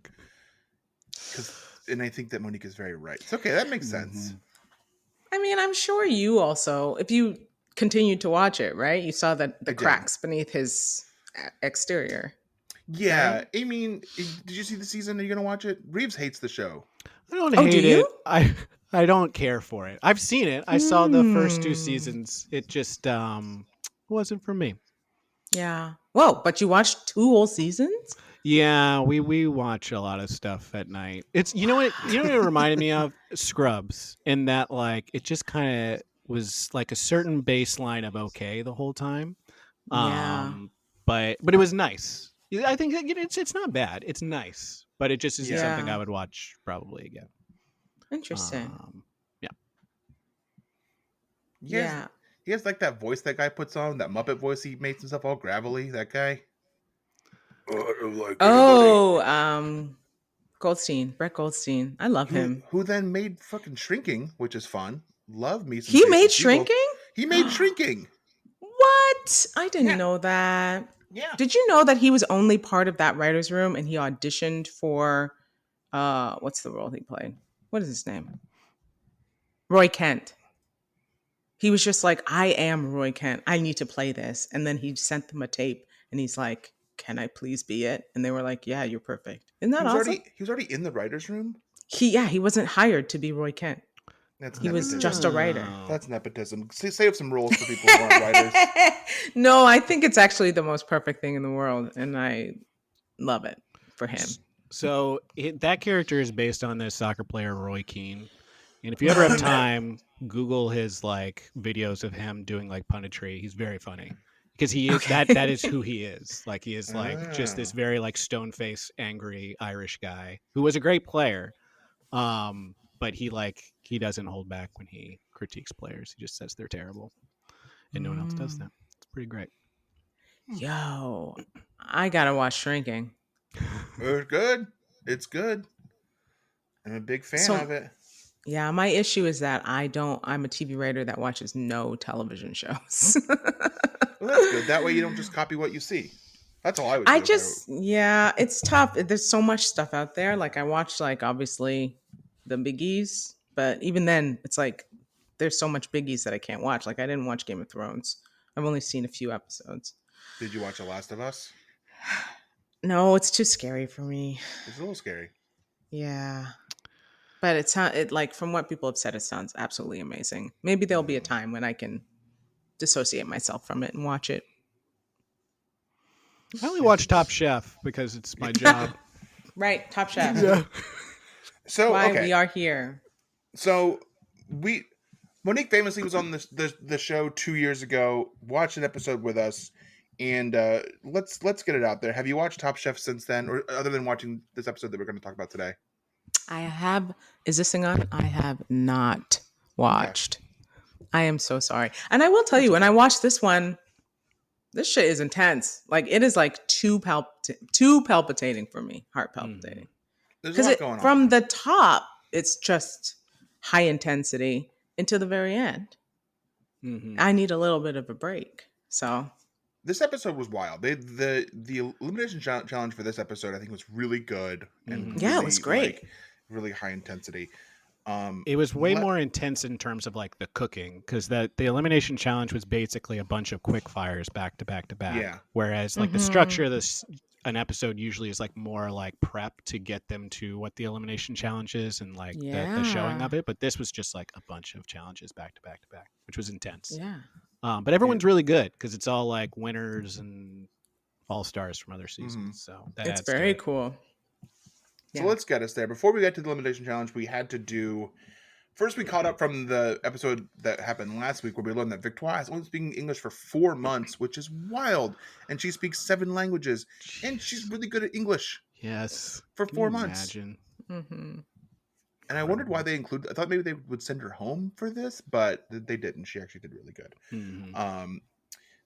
And I think that Monique is very right. It's okay, that makes sense. I mean, I'm sure you also, if you continued to watch it, right? You saw the I did. cracks beneath his exterior. Yeah. Right? I mean, did you see the season? Are you gonna watch it? Reeves hates the show. I don't Oh, hate do it. you? I don't care for it. I've seen it. I saw the first 2 seasons. It just wasn't for me. Yeah. Whoa, but you watched 2 whole seasons? Yeah, we watch a lot of stuff at night. It's what it reminded me of? Scrubs, in that like it just kind of was like a certain baseline of okay the whole time. Yeah. But it was nice. I think it's not bad. It's nice, but it just isn't something Yeah. I would watch probably again. Interesting. Yeah. Yeah. He has like that voice that guy puts on, that Muppet voice he makes himself all gravelly, that guy. Brett Goldstein. I love him. Who then made fucking Shrinking, which is fun. Love me some He Jason made Segel. Shrinking? He made Shrinking. What? I didn't Yeah. know that. Yeah. Did you know that he was only part of that writer's room and he auditioned for what's the role he played? What is his name? Roy Kent. He was just like, I am Roy Kent. I need to play this. And then he sent them a tape and he's like, can I please be it? And they were like, yeah, you're perfect. Isn't that awesome? He was already in the writer's room? He wasn't hired to be Roy Kent. He was just a writer. That's nepotism. Save some roles for people who aren't writers. No, I think it's actually the most perfect thing in the world. And I love it for him. So that character is based on this soccer player, Roy Keane. And if you ever have time, Google his like videos of him doing like punditry. He's very funny because he is that is who he is. Like he is like just this very like stone faced, angry Irish guy who was a great player. But he doesn't hold back when he critiques players. He just says they're terrible, and no one else does that. It's pretty great. Yo, I gotta watch Shrinking. It's good. It's good. I'm a big fan of it. Yeah, my issue is that I'm a TV writer that watches no television shows. Well, that's good. That way you don't just copy what you see. That's all I would do. Yeah, it's tough. There's so much stuff out there. Like I watched like obviously the biggies, but even then it's like there's so much biggies that I can't watch. Like I didn't watch Game of Thrones. I've only seen a few episodes. Did you watch The Last of Us? No, it's too scary for me. It's a little scary. Yeah. But it like from what people have said, it sounds absolutely amazing. Maybe there'll be a time when I can dissociate myself from it and watch it. I only watch Top Chef because it's my job. Right, Top Chef. Yeah. So why we are here. So Monique famously was on the show 2 years ago. Watched an episode with us, and let's get it out there. Have you watched Top Chef since then, or other than watching this episode that we're going to talk about today? I have. Is this thing on? I have not watched. Okay. I am so sorry. And I will tell you, when I watched this one, this shit is intense. Like it is like too palpitating for me, heart palpitating. There's a lot going on. From the top, it's just high intensity until the very end. Mm-hmm. I need a little bit of a break. So this episode was wild. The elimination challenge for this episode, I think, was really good and really, it was great. Like, really high intensity. It was way more intense in terms of like the cooking because the elimination challenge was basically a bunch of quick fires back to back to back. Yeah. Whereas like the structure of an episode usually is like more like prep to get them to what the elimination challenge is and like the showing of it. But this was just like a bunch of challenges back to back to back, which was intense. Yeah. But everyone's really good because it's all like winners and all stars from other seasons. So it's very cool. So let's get us there. Before we get to the elimination challenge, we had to do. First, we caught up from the episode that happened last week where we learned that Victoire has only speaking English for 4 months, which is wild. And she speaks 7 languages. And she's really good at English. Yes. For 4 months. Imagine. Mm-hmm. And I wondered why they included. I thought maybe they would send her home for this, but they didn't. She actually did really good. Mm-hmm.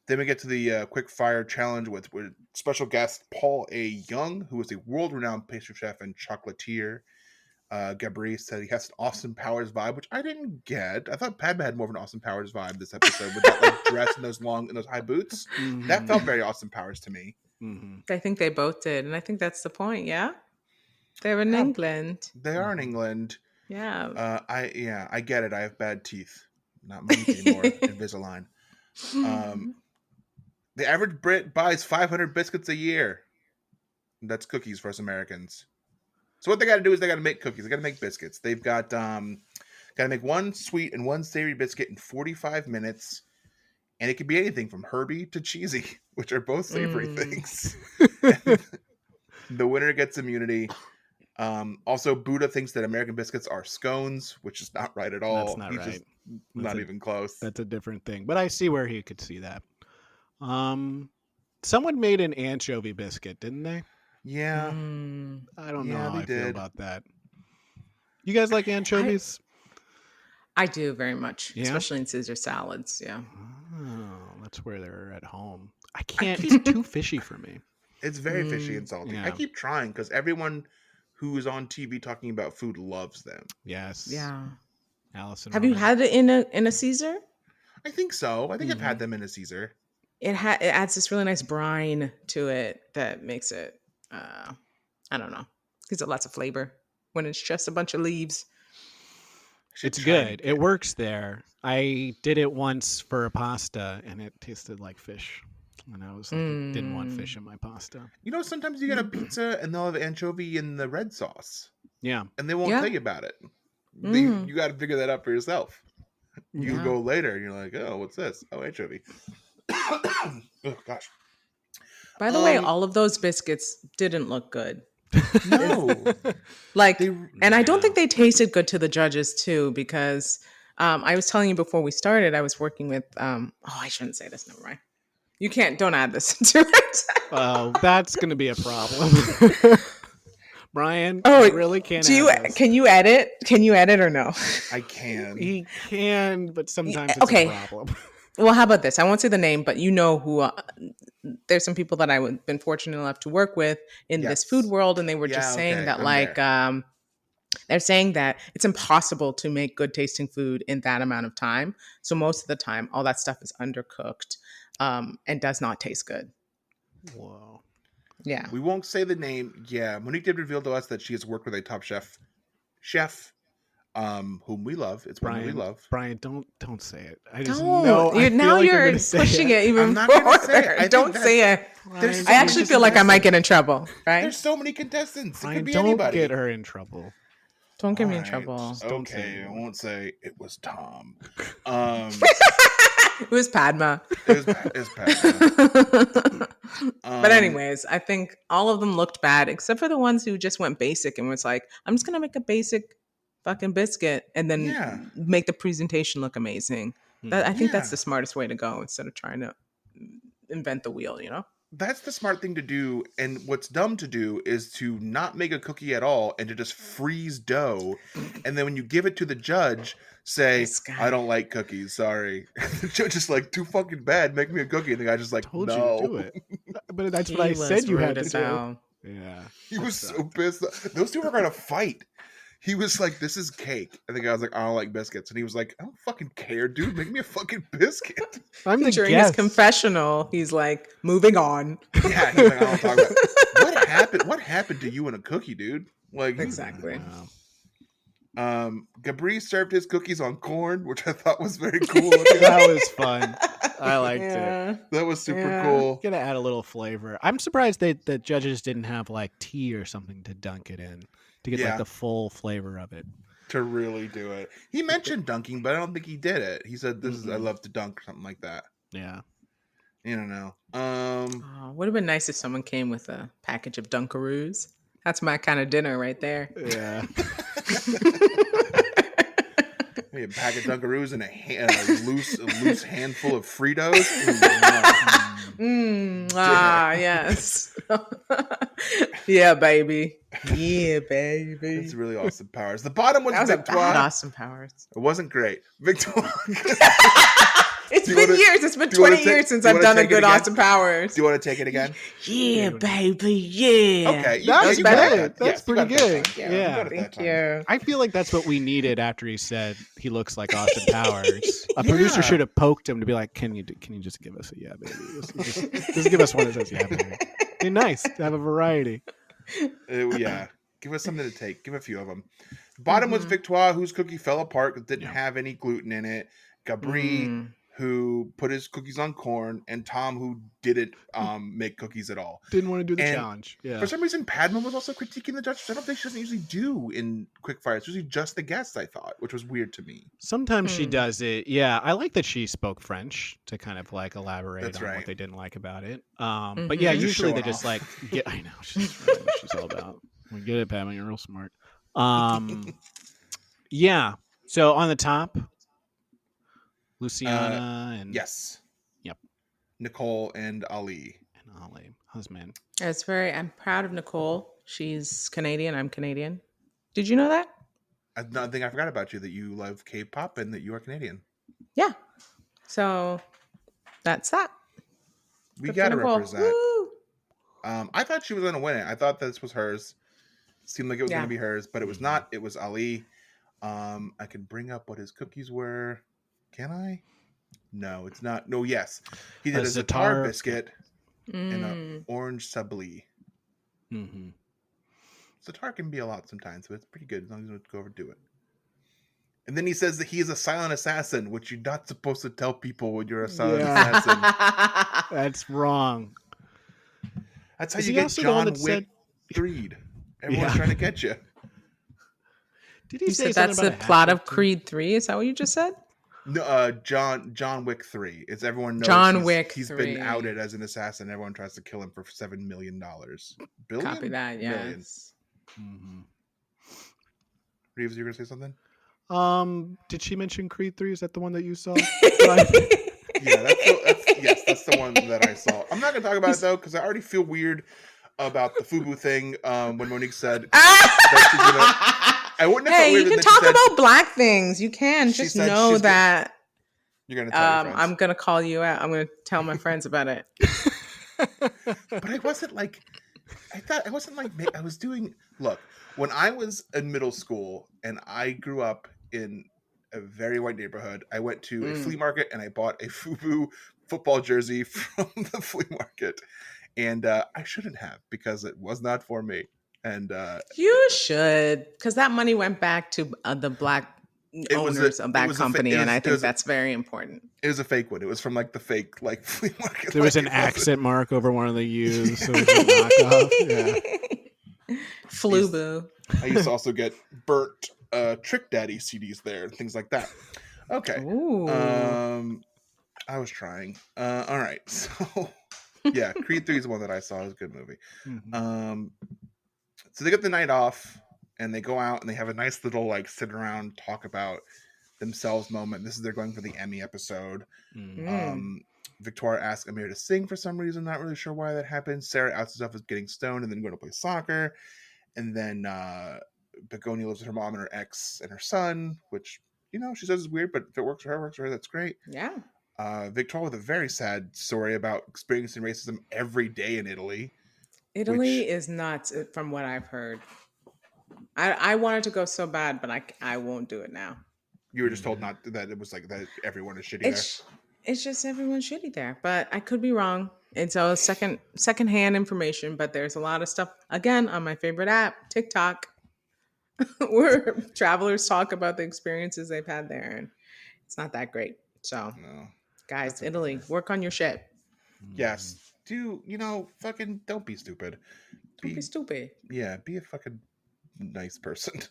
Then we get to the quick fire challenge with special guest Paul A. Young, who is a world-renowned pastry chef and chocolatier. Gabri said he has an Austin Powers vibe, which I didn't get. I thought Padma had more of an Austin Powers vibe this episode with that like dress and those high boots. Mm-hmm. That felt very Austin Powers to me. Mm-hmm. I think they both did, and I think that's the point. Yeah, they're in England. They are in England. Yeah. I get it. I have bad teeth. Not Monique anymore. Invisalign. The average Brit buys 500 biscuits a year. That's cookies for us Americans. So what they got to do is they got to make cookies. They got to make biscuits. They've got to make one sweet and one savory biscuit in 45 minutes. And it could be anything from Herbie to cheesy, which are both savory things. The winner gets immunity. Also, Buddha thinks that American biscuits are scones, which is not right at all. That's not right. Not even close. That's a different thing. But I see where he could see that. Someone made an anchovy biscuit, didn't they? Yeah. I don't know Yeah, how they I feel did. about that. You guys like anchovies? I do very much, Yeah? especially in Caesar salads. Yeah. Oh, that's where they're at home. I can't. It's too fishy for me. It's very fishy and salty. I Yeah. keep trying because everyone who is on TV talking about food loves them. Yes. Yeah. Allison. Have you had it in a Caesar? I think so. I think I've had them in a Caesar. It adds this really nice brine to it that makes it I don't know. Gives it lots of flavor when it's just a bunch of leaves. It's good. It works there. I did it once for a pasta and it tasted like fish. And I was like, I didn't want fish in my pasta. You know, sometimes you get a pizza and they'll have anchovy in the red sauce. Yeah. And they won't tell you about it. You got to figure that out for yourself. You go later and you're like, oh, what's this? Oh, anchovy. Oh, gosh. By the way, all of those biscuits didn't look good. No. And I don't think they tasted good to the judges too, because I was telling you before we started, I was working with I shouldn't say this, never mind. You don't add this into it. Oh, that's gonna be a problem. Brian, I really can't. Can you edit? Can you edit or no? I can. He can, but sometimes it's a problem. Well, how about this? I won't say the name, but you know who. There's some people that I've been fortunate enough to work with in this food world, and they were just saying that, they're saying that it's impossible to make good tasting food in that amount of time. So most of the time, all that stuff is undercooked and does not taste good. Whoa. Yeah. We won't say the name. Yeah. Monique did reveal to us that she has worked with a top chef, whom we love. It's one that we love. Brian, don't say it. I just don't. know. Now you're pushing it even further. Don't say it. I actually feel like I might get in trouble. Right? There's so many contestants. Brian, it could be don't anybody. get her in trouble. Don't get me in trouble. Okay, I won't say it was Tom. It was Padma. It was Padma. But anyways, I think all of them looked bad, except for the ones who just went basic and was like, I'm just going to make a basic fucking biscuit and then make the presentation look amazing. I think that's the smartest way to go instead of trying to invent the wheel, you know? That's the smart thing to do. And what's dumb to do is to not make a cookie at all and to just freeze dough. And then when you give it to the judge, say, I don't like cookies. Sorry. The judge is like, too fucking bad. Make me a cookie. And the guy just like, told no. you to do it. But that's what I said you had to do. Yeah. He was so pissed. Those two were going to fight. He was like, this is cake. And the guy was like, I don't like biscuits. And he was like, I don't fucking care, dude. Make me a fucking biscuit. During his confessional, he's like, moving on. Yeah, he's like, I don't talk about it. What happened to you in a cookie, dude? Like, exactly. Gabri served his cookies on corn, which I thought was very cool. That was fun. I liked it. That was super cool. Gonna add a little flavor. I'm surprised the judges didn't have like tea or something to dunk it in to get like the full flavor of it. To really do it. He mentioned dunking, but I don't think he did it. He said, "This is I love to dunk," or something like that. Yeah. You don't know. Would have been nice if someone came with a package of Dunkaroos. That's my kind of dinner right there. Yeah. Maybe a pack of Dunkaroos and a loose handful of Fritos. Yes. Yeah, baby. Yeah, baby. It's really Austin Powers. The bottom was Victoire. Austin Powers. It wasn't great. Victoire. It's been years. It's been 20 years since I've done a good Austin Powers. Do you want to take it again? Yeah, baby. Yeah. Okay. That's better. That's pretty good. Yeah. Thank you. I feel like that's what we needed after he said he looks like Austin Powers. A producer should have poked him to be like, can you just give us a yeah, baby? Just give us one that says yeah, baby. Be nice to have a variety. Yeah. Give us something to take. Give a few of them. Bottom was Victoire, whose cookie fell apart because it didn't have any gluten in it. Gabri, who put his cookies on corn, and Tom, who didn't make cookies at all. Didn't want to do the challenge. Yeah. For some reason, Padma was also critiquing the judges. I don't think she doesn't usually do in quickfire. It's usually just the guests, I thought, which was weird to me. Sometimes she does it. Yeah, I like that she spoke French to kind of like elaborate on what they didn't like about it. But yeah, usually they just like get. I know she's all about. We get it, Padma. You're real smart. Yeah. So on the top, Luciana and yes, yep, Nicole and Ali. husband. I'm proud of Nicole. She's Canadian. I'm Canadian. Did you know that? Another thing I forgot about you, that you love K-pop and that you are Canadian. Yeah. So that's that. We Good got to for Nicole. represent. Woo! I thought she was going to win it. I thought this was hers. Seemed like it was going to be hers, but it was not. It was Ali. I can bring up what his cookies were. Can I? No, it's not. No, yes. He did a za'atar biscuit and an orange sabli. Mm-hmm. Za'atar can be a lot sometimes, but it's pretty good as long as you don't go overdo it. And then he says that he is a silent assassin, which you're not supposed to tell people when you're a silent assassin. That's wrong. That's how you get John Wick 3'd. Everyone's trying to get you. Did he You say said that's the plot of Creed 3? Is that what you just said? No, John Wick 3. It's everyone knows John Wick he's 3. been outed as an assassin. Everyone tries to kill him for $7 million. Billion? Copy that, yes. Millions. Mm-hmm. Reeves, you were going to say something? Did she mention Creed 3? Is that the one that you saw? Yeah, that's the one that I saw. I'm not going to talk about it, though, because I already feel weird about the FUBU thing when Monique said that she's going to... I wouldn't have felt weird. You can talk about black things. You can. Just know that you're going to tell your friends. I'm going to call you out. I'm going to tell my friends about it. But I wasn't like... I was doing... Look, when I was in middle school and I grew up in a very white neighborhood, I went to a flea market and I bought a FUBU football jersey from the flea market. And I shouldn't have, because it was not for me. And you should, because that money went back to the black owners of that company, and I think that's very important. It was a fake one. It was from like the fake flea market. There was an accent mark over one of the U's, so it was a knockoff. Yeah. FUBU. I used to also get burnt Trick Daddy CDs there and things like that. Okay. Ooh. I was trying. All right. So yeah, Creed 3 is the one that I saw. It was a good movie. Mm-hmm. So they get the night off and they go out and they have a nice little sit around, talk about themselves moment. This is they're going for the Emmy episode. Mm-hmm. Victoria asks Amir to sing for some reason. Not really sure why that happened. Sarah outs herself as getting stoned and then going to play soccer. And then Begonia lives with her mom and her ex and her son, which, she says is weird, but if it works for her, that's great. Yeah. Victoria with a very sad story about experiencing racism every day in Italy. Italy is nuts from what I've heard. I wanted to go so bad, but I won't do it now. You were just told not that it was that everyone is shitty there. It's just everyone's shitty there, but I could be wrong. It's all secondhand information, but there's a lot of stuff, again, on my favorite app, TikTok, where travelers talk about the experiences they've had there, and it's not that great. So, guys, Italy, work on your shit. Yes. Fucking don't be stupid. Don't be stupid. Yeah, be a fucking nice person.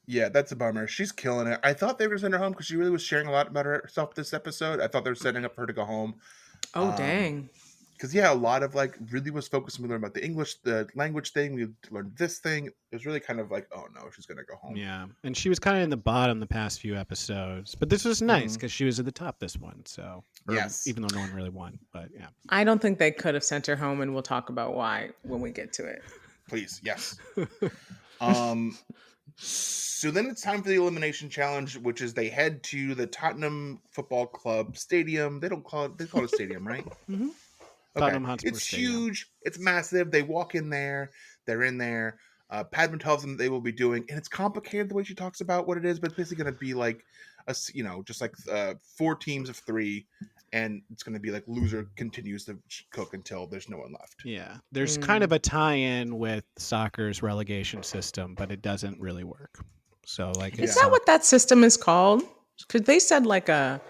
Yeah, that's a bummer. She's killing it. I thought they were going to send her home because she really was sharing a lot about herself this episode. I thought they were setting up for her to go home. Oh, dang. Because, a lot of, really was focused on learning about the language thing. We learned this thing. It was really kind of oh, no, she's going to go home. Yeah, and she was kind of in the bottom the past few episodes. But this was nice because she was at the top this one. So, yes. Even though no one really won. But, yeah. I don't think they could have sent her home, and we'll talk about why when we get to it. Please, yes. So then it's time for the elimination challenge, which is they head to the Tottenham Football Club stadium. They call it a stadium, right? Mm-hmm. Okay. Tottenham Hotspur It's Stadium. huge. It's massive. They walk in there. They're in there. Padman tells them that they will be doing, and it's complicated the way she talks about what it is, but it's basically going to be just 4 teams of 3, and it's going to be loser continues to cook until there's no one left. Yeah, there's kind of a tie-in with soccer's relegation system, but it doesn't really work. So is that what that system is called? Because they said a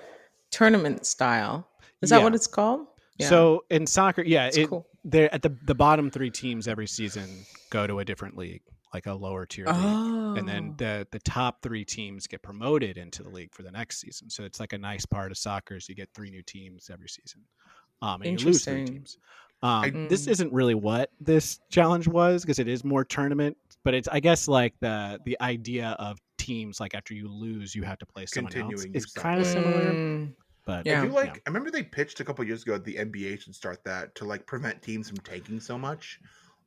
tournament style. Is that what it's called? Yeah. So in soccer, cool. They're at the bottom 3 teams every season go to a different league, like a lower tier league, and then the top 3 teams get promoted into the league for the next season. So it's a nice part of soccer is you get 3 new teams every season, and you lose 3 teams. This isn't really what this challenge was because it is more tournament, but it's I guess the idea of teams after you lose you have to play someone else. It's kind of similar. But Yeah. I do like. I remember they pitched a couple years ago that the NBA should start that to like prevent teams from tanking so much.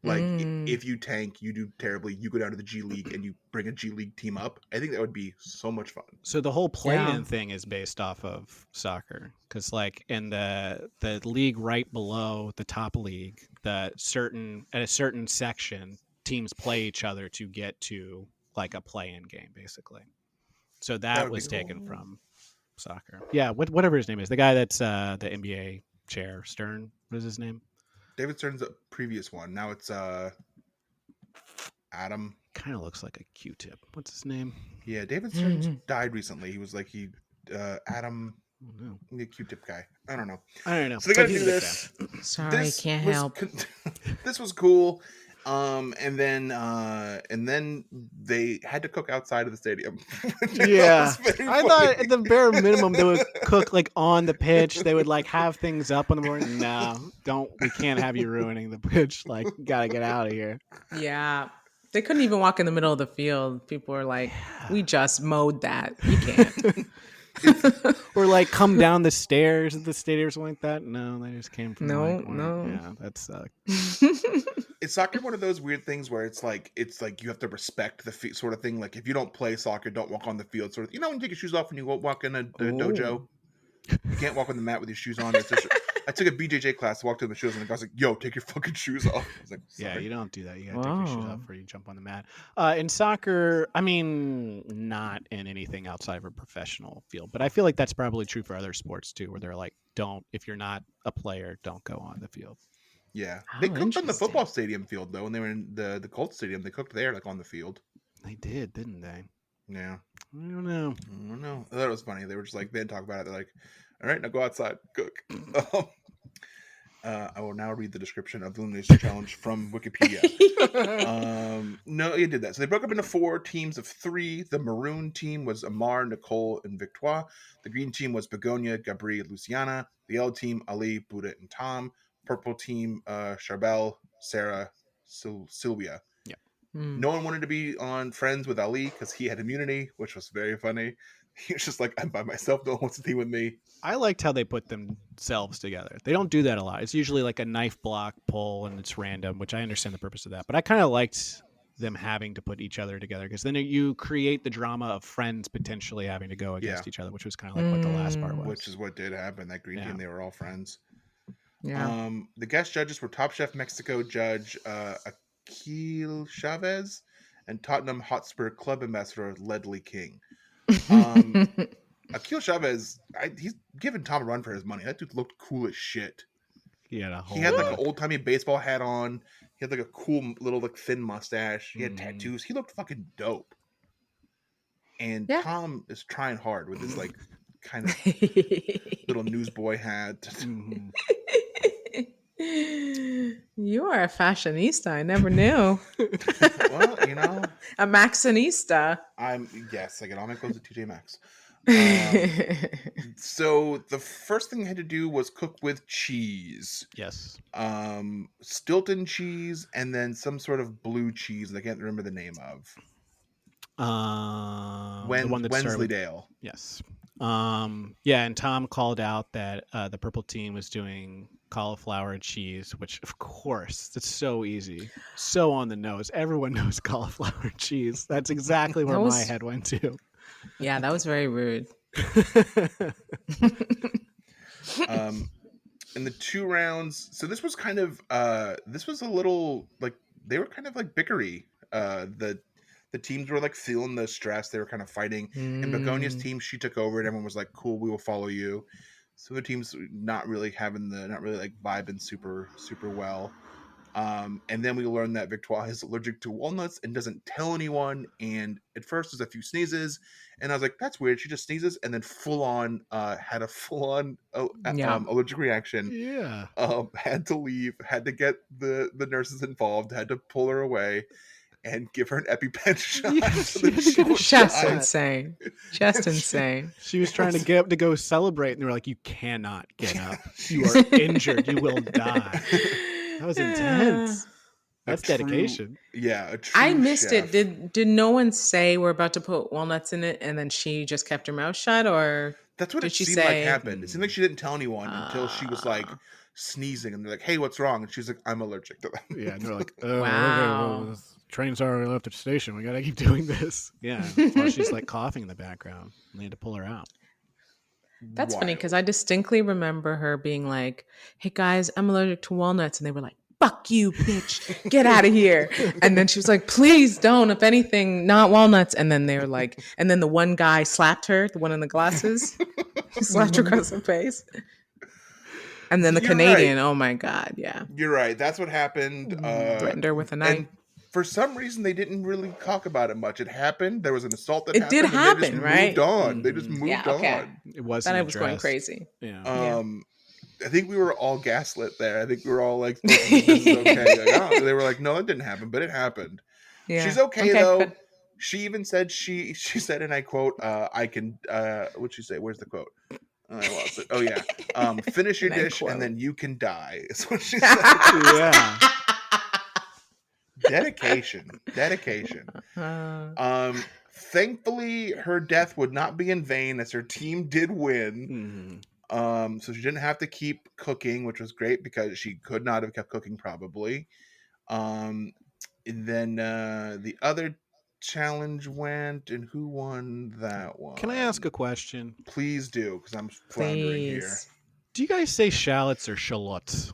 Like if you tank, you do terribly. You go down to the G League and you bring a G League team up. I think that would be so much fun. So the whole play-in Yeah. thing is based off of soccer, because like in the league right below the top league, at a certain section, teams play each other to get to like a play-in game, basically. So that would be was taken cool. from soccer. Yeah, whatever his name is, the guy that's the NBA chair, Stern. What is his name? David Stern's the previous one. Now it's Adam. Kind of looks like a Q-tip. What's his name? Yeah, David Stern's died recently. He was like Adam, Oh, no. the Q-tip guy. I don't know. I don't know. So they But got to he's do a big this. fan. Sorry, This can't was help. This was cool. And then they had to cook outside of the stadium. Yeah, I thought at the bare minimum they would cook like on the pitch. They would like have things up on the morning. No, we can't have you ruining the pitch. Like, you gotta get out of here. Yeah. They couldn't even walk in the middle of the field. People were like, we just mowed that. You can't. Or like come down the stairs at the stadium or something like that. No, they just came from the No, right corner. no. Yeah, that sucked. Is soccer one of those weird things where it's like you have to respect the sort of thing? Like if you don't play soccer, don't walk on the field. Sort of, when you take your shoes off when you walk in a dojo, you can't walk on the mat with your shoes on. I took a BJJ class, walked in the shoes, and the guy's like, "Yo, take your fucking shoes off." I was like, Yeah, "Sorry." you don't do that. You gotta take your shoes Wow. off before you jump on the mat. In soccer, I mean, not in anything outside of a professional field, but I feel like that's probably true for other sports too, where they're like, if you're not a player, don't go on the field. Yeah, Oh, they cooked on the interesting. football stadium field though. When they were in the Colts stadium, they cooked there, like on the field. They did, didn't they? Yeah, I don't know. I don't know. I thought it was funny. They were just like, they didn't talk about it. They're like, "All right, now go outside, cook." I will now read the description of the Elimination Challenge from Wikipedia. No, it did that. So they broke up into 4 teams of 3. The maroon team was Amar, Nicole, and Victoire. The green team was Begonia, Gabri, Luciana. The yellow team, Ali, Buddha, and Tom. Purple team, Charbel, Sarah, Sylvia. Yeah. No one wanted to be on Friends with Ali because he had immunity, which was very funny. He was just like, "I'm by myself. No one wants to be with me." I liked how they put themselves together. They don't do that a lot. It's usually like a knife block pull and it's random, which I understand the purpose of that. But I kind of liked them having to put each other together because then you create the drama of friends potentially having to go against each other, which was kind of like what the last part was. Which is what did happen. That green team, they were all friends. Yeah. The guest judges were Top Chef Mexico judge Akil Chavez and Tottenham Hotspur Club ambassador Ledley King. Akil Chavez, he's giving Tom a run for his money. That dude looked cool as shit. He had like an old timey baseball hat on. He had like a cool little like thin mustache. He had tattoos. He looked fucking dope. And Tom is trying hard with his like kind of little newsboy hat. Mhm. You are a fashionista. I never knew. Well, A Maxinista. I get all my clothes at TJ Maxx. So the first thing I had to do was cook with cheese. Yes. Stilton cheese and then some sort of blue cheese that I can't remember the name of. The one that started with, Wensleydale. yes. Yeah, and Tom called out that the purple team was doing cauliflower cheese, which of course it's so easy, so on the nose. Everyone knows cauliflower cheese. That's exactly where my head went to. Yeah, that was very rude. In the 2 rounds, so this was kind of this was a little like they were kind of like bickery. The teams were like feeling the stress. They were kind of fighting. And Begonia's team, she took over and everyone was like, "Cool, we will follow you." So the teams not really like vibing super, super well. And then we learned that Victoire is allergic to walnuts and doesn't tell anyone. And at first there's a few sneezes. And I was like, that's weird. She just sneezes and then had a full-on allergic reaction. Yeah. Had to leave, had to get the nurses involved, had to pull her away and give her an EpiPen shot. Just insane. Just insane. She was trying to get up to go celebrate, and they were like, "You cannot get up. You are injured. You will die." That was intense. That's dedication. Yeah, I missed it. Did no one say we're about to put walnuts in it, and then she just kept her mouth shut, or? That's what Did it she seemed like say- happened. It seemed like she didn't tell anyone until she was like sneezing, and they're like, "Hey, what's wrong?" And she's like, "I'm allergic to them." Yeah, and they're like, Wow. okay, well, train's already left the station. We gotta keep doing this. Yeah, while she's like coughing in the background, they had to pull her out. That's funny because Wild. I distinctly remember her being like, "Hey guys, I'm allergic to walnuts," and they were like, "Fuck you, bitch, get out of here!" And then she was like, "Please don't. If anything, not walnuts." And then they were like, and then the one guy slapped her, the one in the glasses, he slapped her across the face. And then the You're Canadian, right. oh my god, yeah, You're right. That's what happened. threatened her with a knife. And for some reason, they didn't really talk about it much. It happened. There was an assault that It happened. did and they just happen, right? moved on. They just moved Yeah, okay. on. It wasn't Then I was going addressed. crazy. Yeah. Yeah. I think we were all gaslit there. I think we were all like, "This is okay." Like, oh, they were like, "No, it didn't happen," but it happened. Yeah. She's okay though. good. She even said she said, and I quote, "I can." What'd she say? Where's the quote? I lost it. Oh yeah. Finish your And I dish quote. and then you can die. Is what she said. Yeah. Dedication. Thankfully, her death would not be in vain, as her team did win. So she didn't have to keep cooking, which was great because she could not have kept cooking probably. And then the other challenge went, and who won that one? Can I ask a question? Please do, because I'm floundering here. Please. Do you guys say shallots or shallots?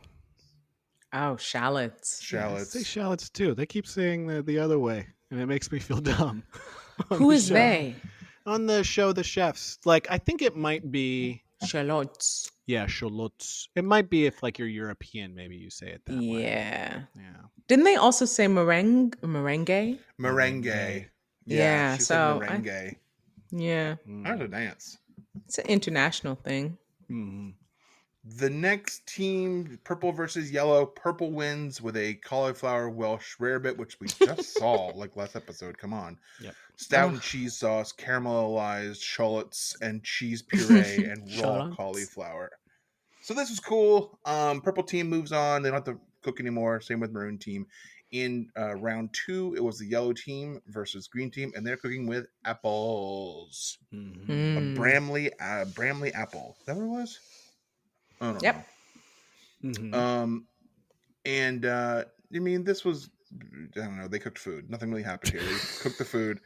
Oh, shallots. Shallots. Yeah, I say shallots too. They keep saying the other way, and it makes me feel dumb. on Who the is show. they? On the show, the chefs. Like, I think it might be, Shallots. yeah, shallots. It might be if like you're European, maybe you say it that way. Yeah. Yeah. Didn't they also say merengue? Merengue. Yeah, she so said merengue. Yeah. How to dance. It's an international thing. Mm-hmm. The next team, purple versus yellow. Purple wins with a cauliflower Welsh rarebit, which we just saw like last episode. Come on. Yep. Stout and cheese sauce, caramelized shallots, and cheese puree and raw Shallots. cauliflower. So this was cool. Purple team moves on. They don't have to cook anymore. Same with maroon team. In round 2, it was the yellow team versus green team, and they're cooking with apples. Mm-hmm. A Bramley apple. Is that what it was? I don't Yep. know. Mm-hmm. And I mean, this was, I don't know, they cooked food. Nothing really happened here. They cooked the food.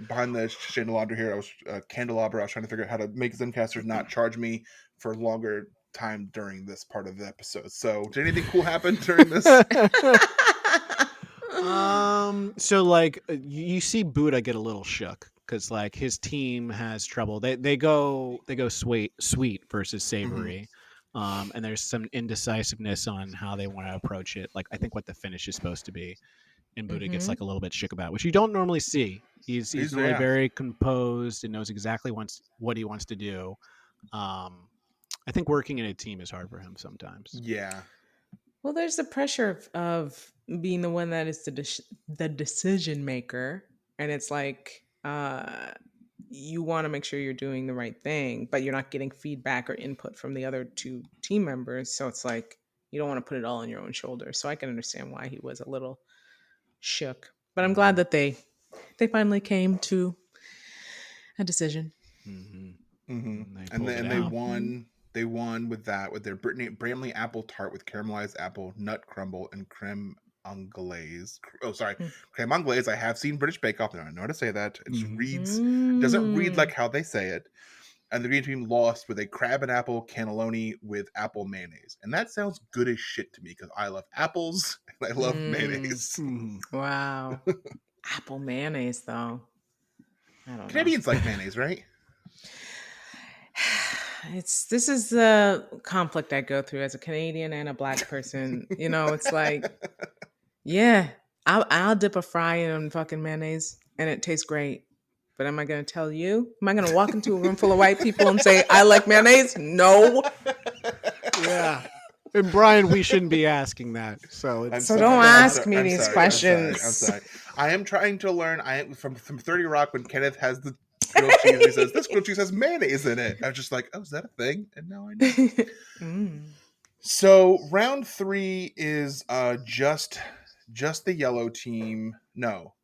Behind the candelabra here, I was trying to figure out how to make Zencaster not charge me for longer time during this part of the episode. So did anything cool happen during this? So like you see Buddha get a little shook because like his team has trouble. They go sweet versus savory. And there's some indecisiveness on how they want to approach it. Like I think what the finish is supposed to be, and Buddha gets like a little bit shook about, which you don't normally see. He's really yeah. very composed and knows exactly what he wants to do. I think working in a team is hard for him sometimes. Yeah. Well, there's the pressure of being the one that is the decision maker, and it's like you want to make sure you're doing the right thing, but you're not getting feedback or input from the other 2 team members. So it's like you don't want to put it all on your own shoulders. So I can understand why he was a little shook, but I'm glad that they finally came to a decision. And they won. They won with that, with their Bramley apple tart with caramelized apple, nut crumble, and creme anglaise. Creme anglaise. I have seen British Bake Off. I know how to say that. It just doesn't read like how they say it. And the green team lost with a crab and apple cannelloni with apple mayonnaise. And that sounds good as shit to me because I love apples and I love mayonnaise. Wow. Apple mayonnaise, though. I don't Canadians like mayonnaise, right? This is the conflict I go through as a Canadian and a Black person. You know, it's like, yeah, I'll dip a fry in fucking mayonnaise and it tastes great. But am I going to tell you? Am I going to walk into a room full of white people and say, I like mayonnaise? No. Yeah. And Brian, we shouldn't be asking that. So don't ask me these questions. I'm sorry. I am trying to learn. I am from 30 Rock when Kenneth has the grilled cheese. He says, this grilled cheese has mayonnaise in it. I was just like, oh, is that a thing? And now I know. So round 3 is just the yellow team. No.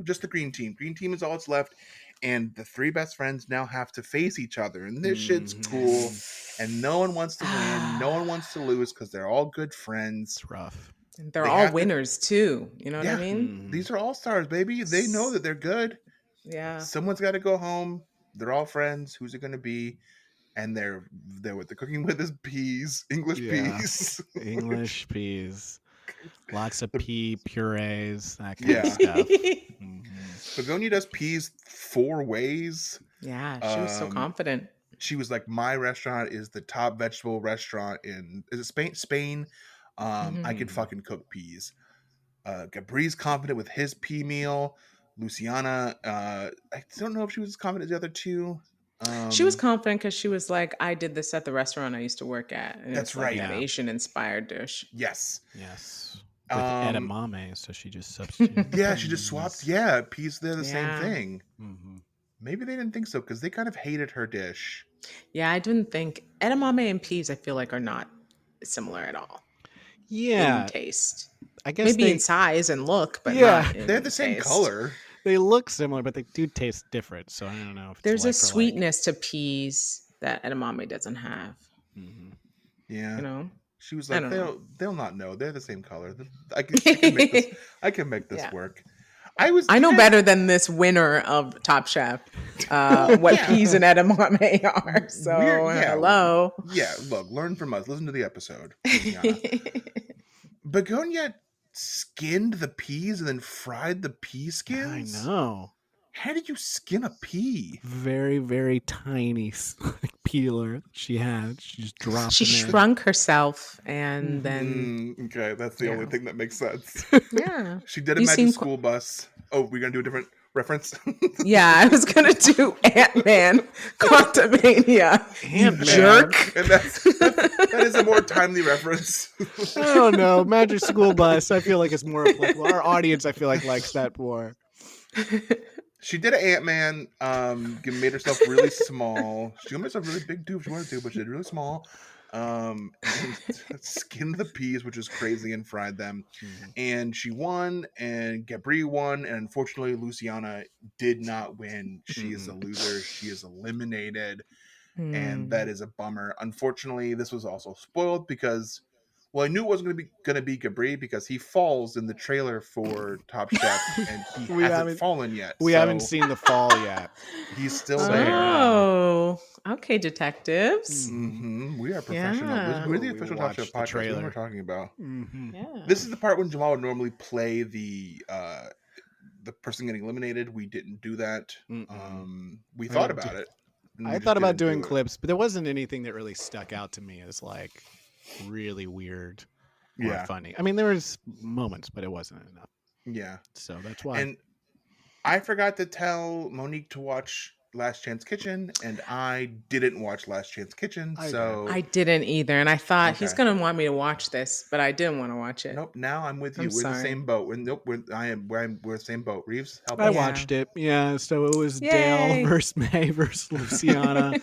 Just the green team. Green team is all that's left. And the three best friends now have to face each other. And this shit's cool. And no one wants to win. No one wants to lose because they're all good friends. It's rough. And they're all winners too. You know what I mean? These are all stars, baby. They know that they're good. Yeah. Someone's got to go home. They're all friends. Who's it going to be? And they're what they're cooking with is peas, English peas. English peas. Lots of pea purees, that kind of stuff. Begonia does peas 4 ways. Yeah, she was so confident. She was like, my restaurant is the top vegetable restaurant in Spain. I can fucking cook peas. Gabri's confident with his pea meal. Luciana, I don't know if she was as confident as the other two. She was confident because she was like, I did this at the restaurant I used to work at. And that's right. An Asian-inspired dish. Yes. With edamame, so she just substituted. Yeah, she just swapped. Yeah, peas, they're the same thing. Maybe they didn't think so because they kind of hated her dish. Yeah, I didn't think edamame and peas, I feel like, are not similar at all. Yeah. In taste. I guess maybe in size and look, but not in they're the same taste. Color. They look similar, but they do taste different. So I don't know. If there's a sweetness to peas that edamame doesn't have. Yeah. You know? She was like, they'll not know. They're the same color. I can make this work. I know better than this winner of Top Chef what peas and edamame are. So hello. Yeah, look, learn from us. Listen to the episode. Begonia skinned the peas and then fried the pea skins? I know. How did you skin a pea? Very, very tiny peeler she had. She just dropped She shrunk herself and then... okay, that's the only thing that makes sense. Yeah. She did a magic school bus. Oh, we're going to do a different reference? Yeah, I was going to do Ant-Man, Quantumania. Ant-Man. Jerk. And that is a more timely reference. I don't know. Magic school bus, I feel like it's more applicable. Our audience, I feel like, likes that more. She did an Ant-Man, made herself really small. She made herself really big too if she wanted to, but she did really small. And skinned the peas, which was crazy, and fried them. And she won, and Gabri won, and unfortunately Luciana did not win. She is a loser. She is eliminated, and that is a bummer. Unfortunately, this was also spoiled because, well, I knew it wasn't going to be Gabri because he falls in the trailer for Top Chef, and he hasn't fallen yet. We haven't seen the fall yet. He's still there. Oh, okay, detectives. We are professional. Yeah. We're the official Top Chef podcast. What we're talking about. Yeah. This is the part when Jamal would normally play the person getting eliminated. We didn't do that. We thought about it. I thought about doing clips, but there wasn't anything that really stuck out to me as like really weird or funny. I mean, there was moments, but it wasn't enough. Yeah. So that's why. And I forgot to tell Monique to watch Last Chance Kitchen, and I didn't watch Last Chance Kitchen, so I didn't either. And I thought he's gonna want me to watch this, but I didn't want to watch it. Nope. Now I'm with you. We're in the same boat. We're the same boat. Reeves, help I us. watched it. Yeah. So it was Dale versus May versus Luciana.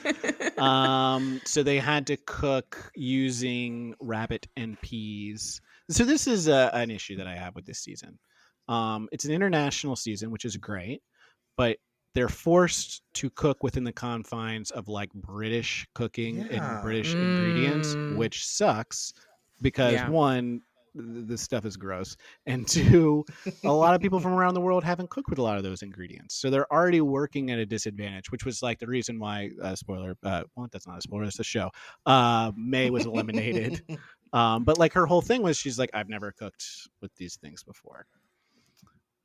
So they had to cook using rabbit and peas. So this is an issue that I have with this season. It's an international season, which is great, but they're forced to cook within the confines of like British cooking and British ingredients, which sucks because one, this stuff is gross, and two, a lot of people from around the world haven't cooked with a lot of those ingredients, so they're already working at a disadvantage, which was like the reason why spoiler, well, that's not a spoiler, it's a show, May was eliminated. But like her whole thing was she's like, I've never cooked with these things before,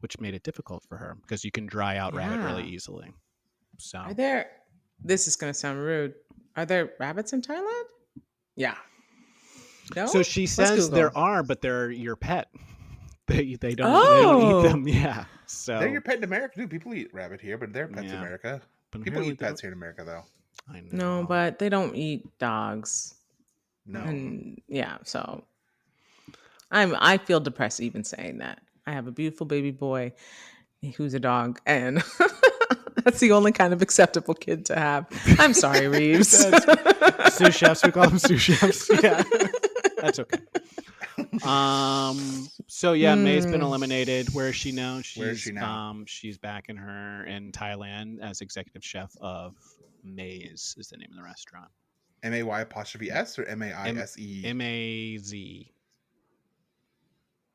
which made it difficult for her because you can dry out rabbit really easily. So are there, this is going to sound rude, are there rabbits in Thailand? Yeah. No? So she says there are, but they're your pet. They don't eat them. Yeah. So they're your pet in America too. People eat rabbit here, but they're pets in America. But people eat pets here in America though. I know. No, but they don't eat dogs. No. And so I feel depressed even saying that. I have a beautiful baby boy who's a dog, and that's the only kind of acceptable kid to have. I'm sorry, Reeves. Sous chefs, we call them sous chefs. Yeah, that's okay. So yeah, May's been eliminated. Where is she now? Where is she now? She's back in Thailand as executive chef of May's is the name of the restaurant. MAY' or MAISE? MAZ.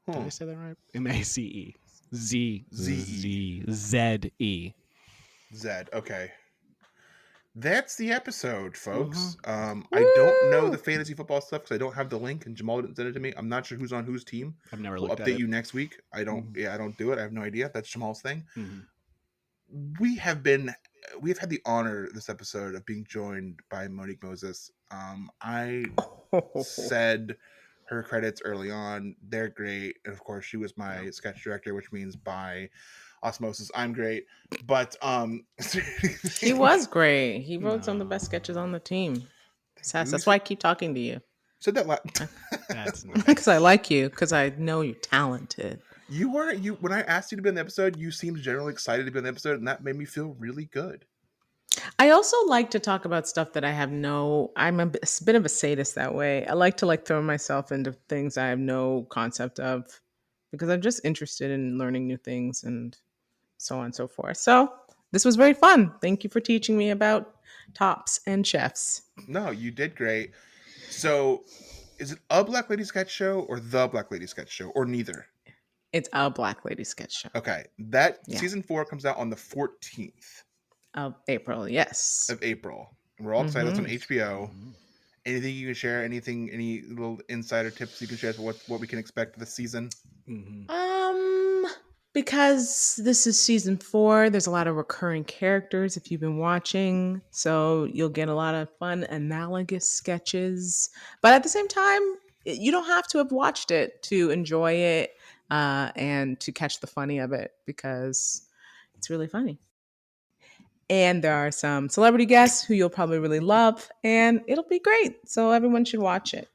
Did I say that right? MACE. ZE. Okay. That's the episode, folks. I don't know the fantasy football stuff because I don't have the link, and Jamal didn't send it to me. I'm not sure who's on whose team. I've never We'll looked at update it. you next week. I don't do it. I have no idea. That's Jamal's thing. Mm-hmm. We have had the honor this episode of being joined by Monique Moses. I said her credits early on. They're great. And of course, she was my sketch director, which means by osmosis, I'm great. But he was great. He wrote some of the best sketches on the team. That's why I keep talking to you. Said that That's nice. Because I like you, because I know you're talented. You when I asked you to be on the episode, you seemed generally excited to be on the episode, and that made me feel really good. I also like to talk about stuff that I'm a bit of a sadist that way. I like to throw myself into things I have no concept of because I'm just interested in learning new things and so on and so forth. So this was very fun. Thank you for teaching me about tops and chefs. No, you did great. So is it a Black Lady Sketch Show or the Black Lady Sketch Show or neither? It's a Black Lady Sketch Show. Okay. Season 4 comes out on the 14th. Of April, yes. Of April. And we're all excited. It's on HBO. Anything you can share? Any little insider tips you can share for what we can expect this season? Because this is season 4, there's a lot of recurring characters if you've been watching. So you'll get a lot of fun analogous sketches. But at the same time, you don't have to have watched it to enjoy it and to catch the funny of it because it's really funny. And there are some celebrity guests who you'll probably really love, and it'll be great. So everyone should watch it.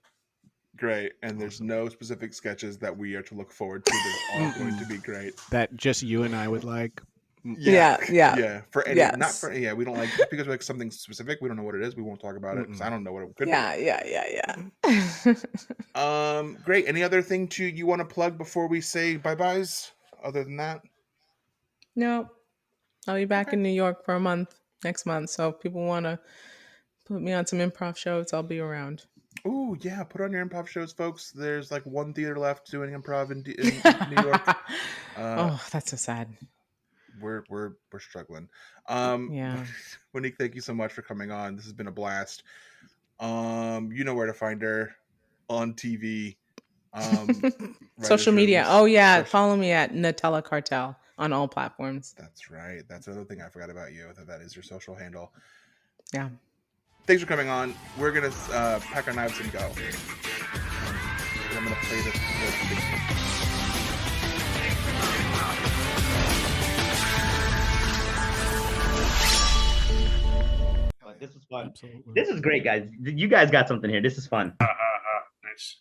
Great. And there's no specific sketches that we are to look forward to. They're all going to be great. That just you and I would like. Yeah. For any, not for we don't like because we like something specific. We don't know what it is. We won't talk about it because I don't know what it could be. Yeah. Great. Any other thing you want to plug before we say bye byes? Other than that, no. I'll be back in New York for a month next month. So if people want to put me on some improv shows, I'll be around. Oh yeah, put on your improv shows, folks. There's like one theater left doing improv in New York. That's so sad. We're struggling. Yeah. Monique, thank you so much for coming on. This has been a blast. You know where to find her on TV. Social media. Oh yeah, follow me at Nutella Cartel on all platforms. That's right. That's another thing I forgot about you. That is your social handle. Yeah. Thanks for coming on. We're gonna pack our knives and go. And I'm gonna play this. This was fun. Absolutely. This is great, guys. You guys got something here. This is fun. Nice.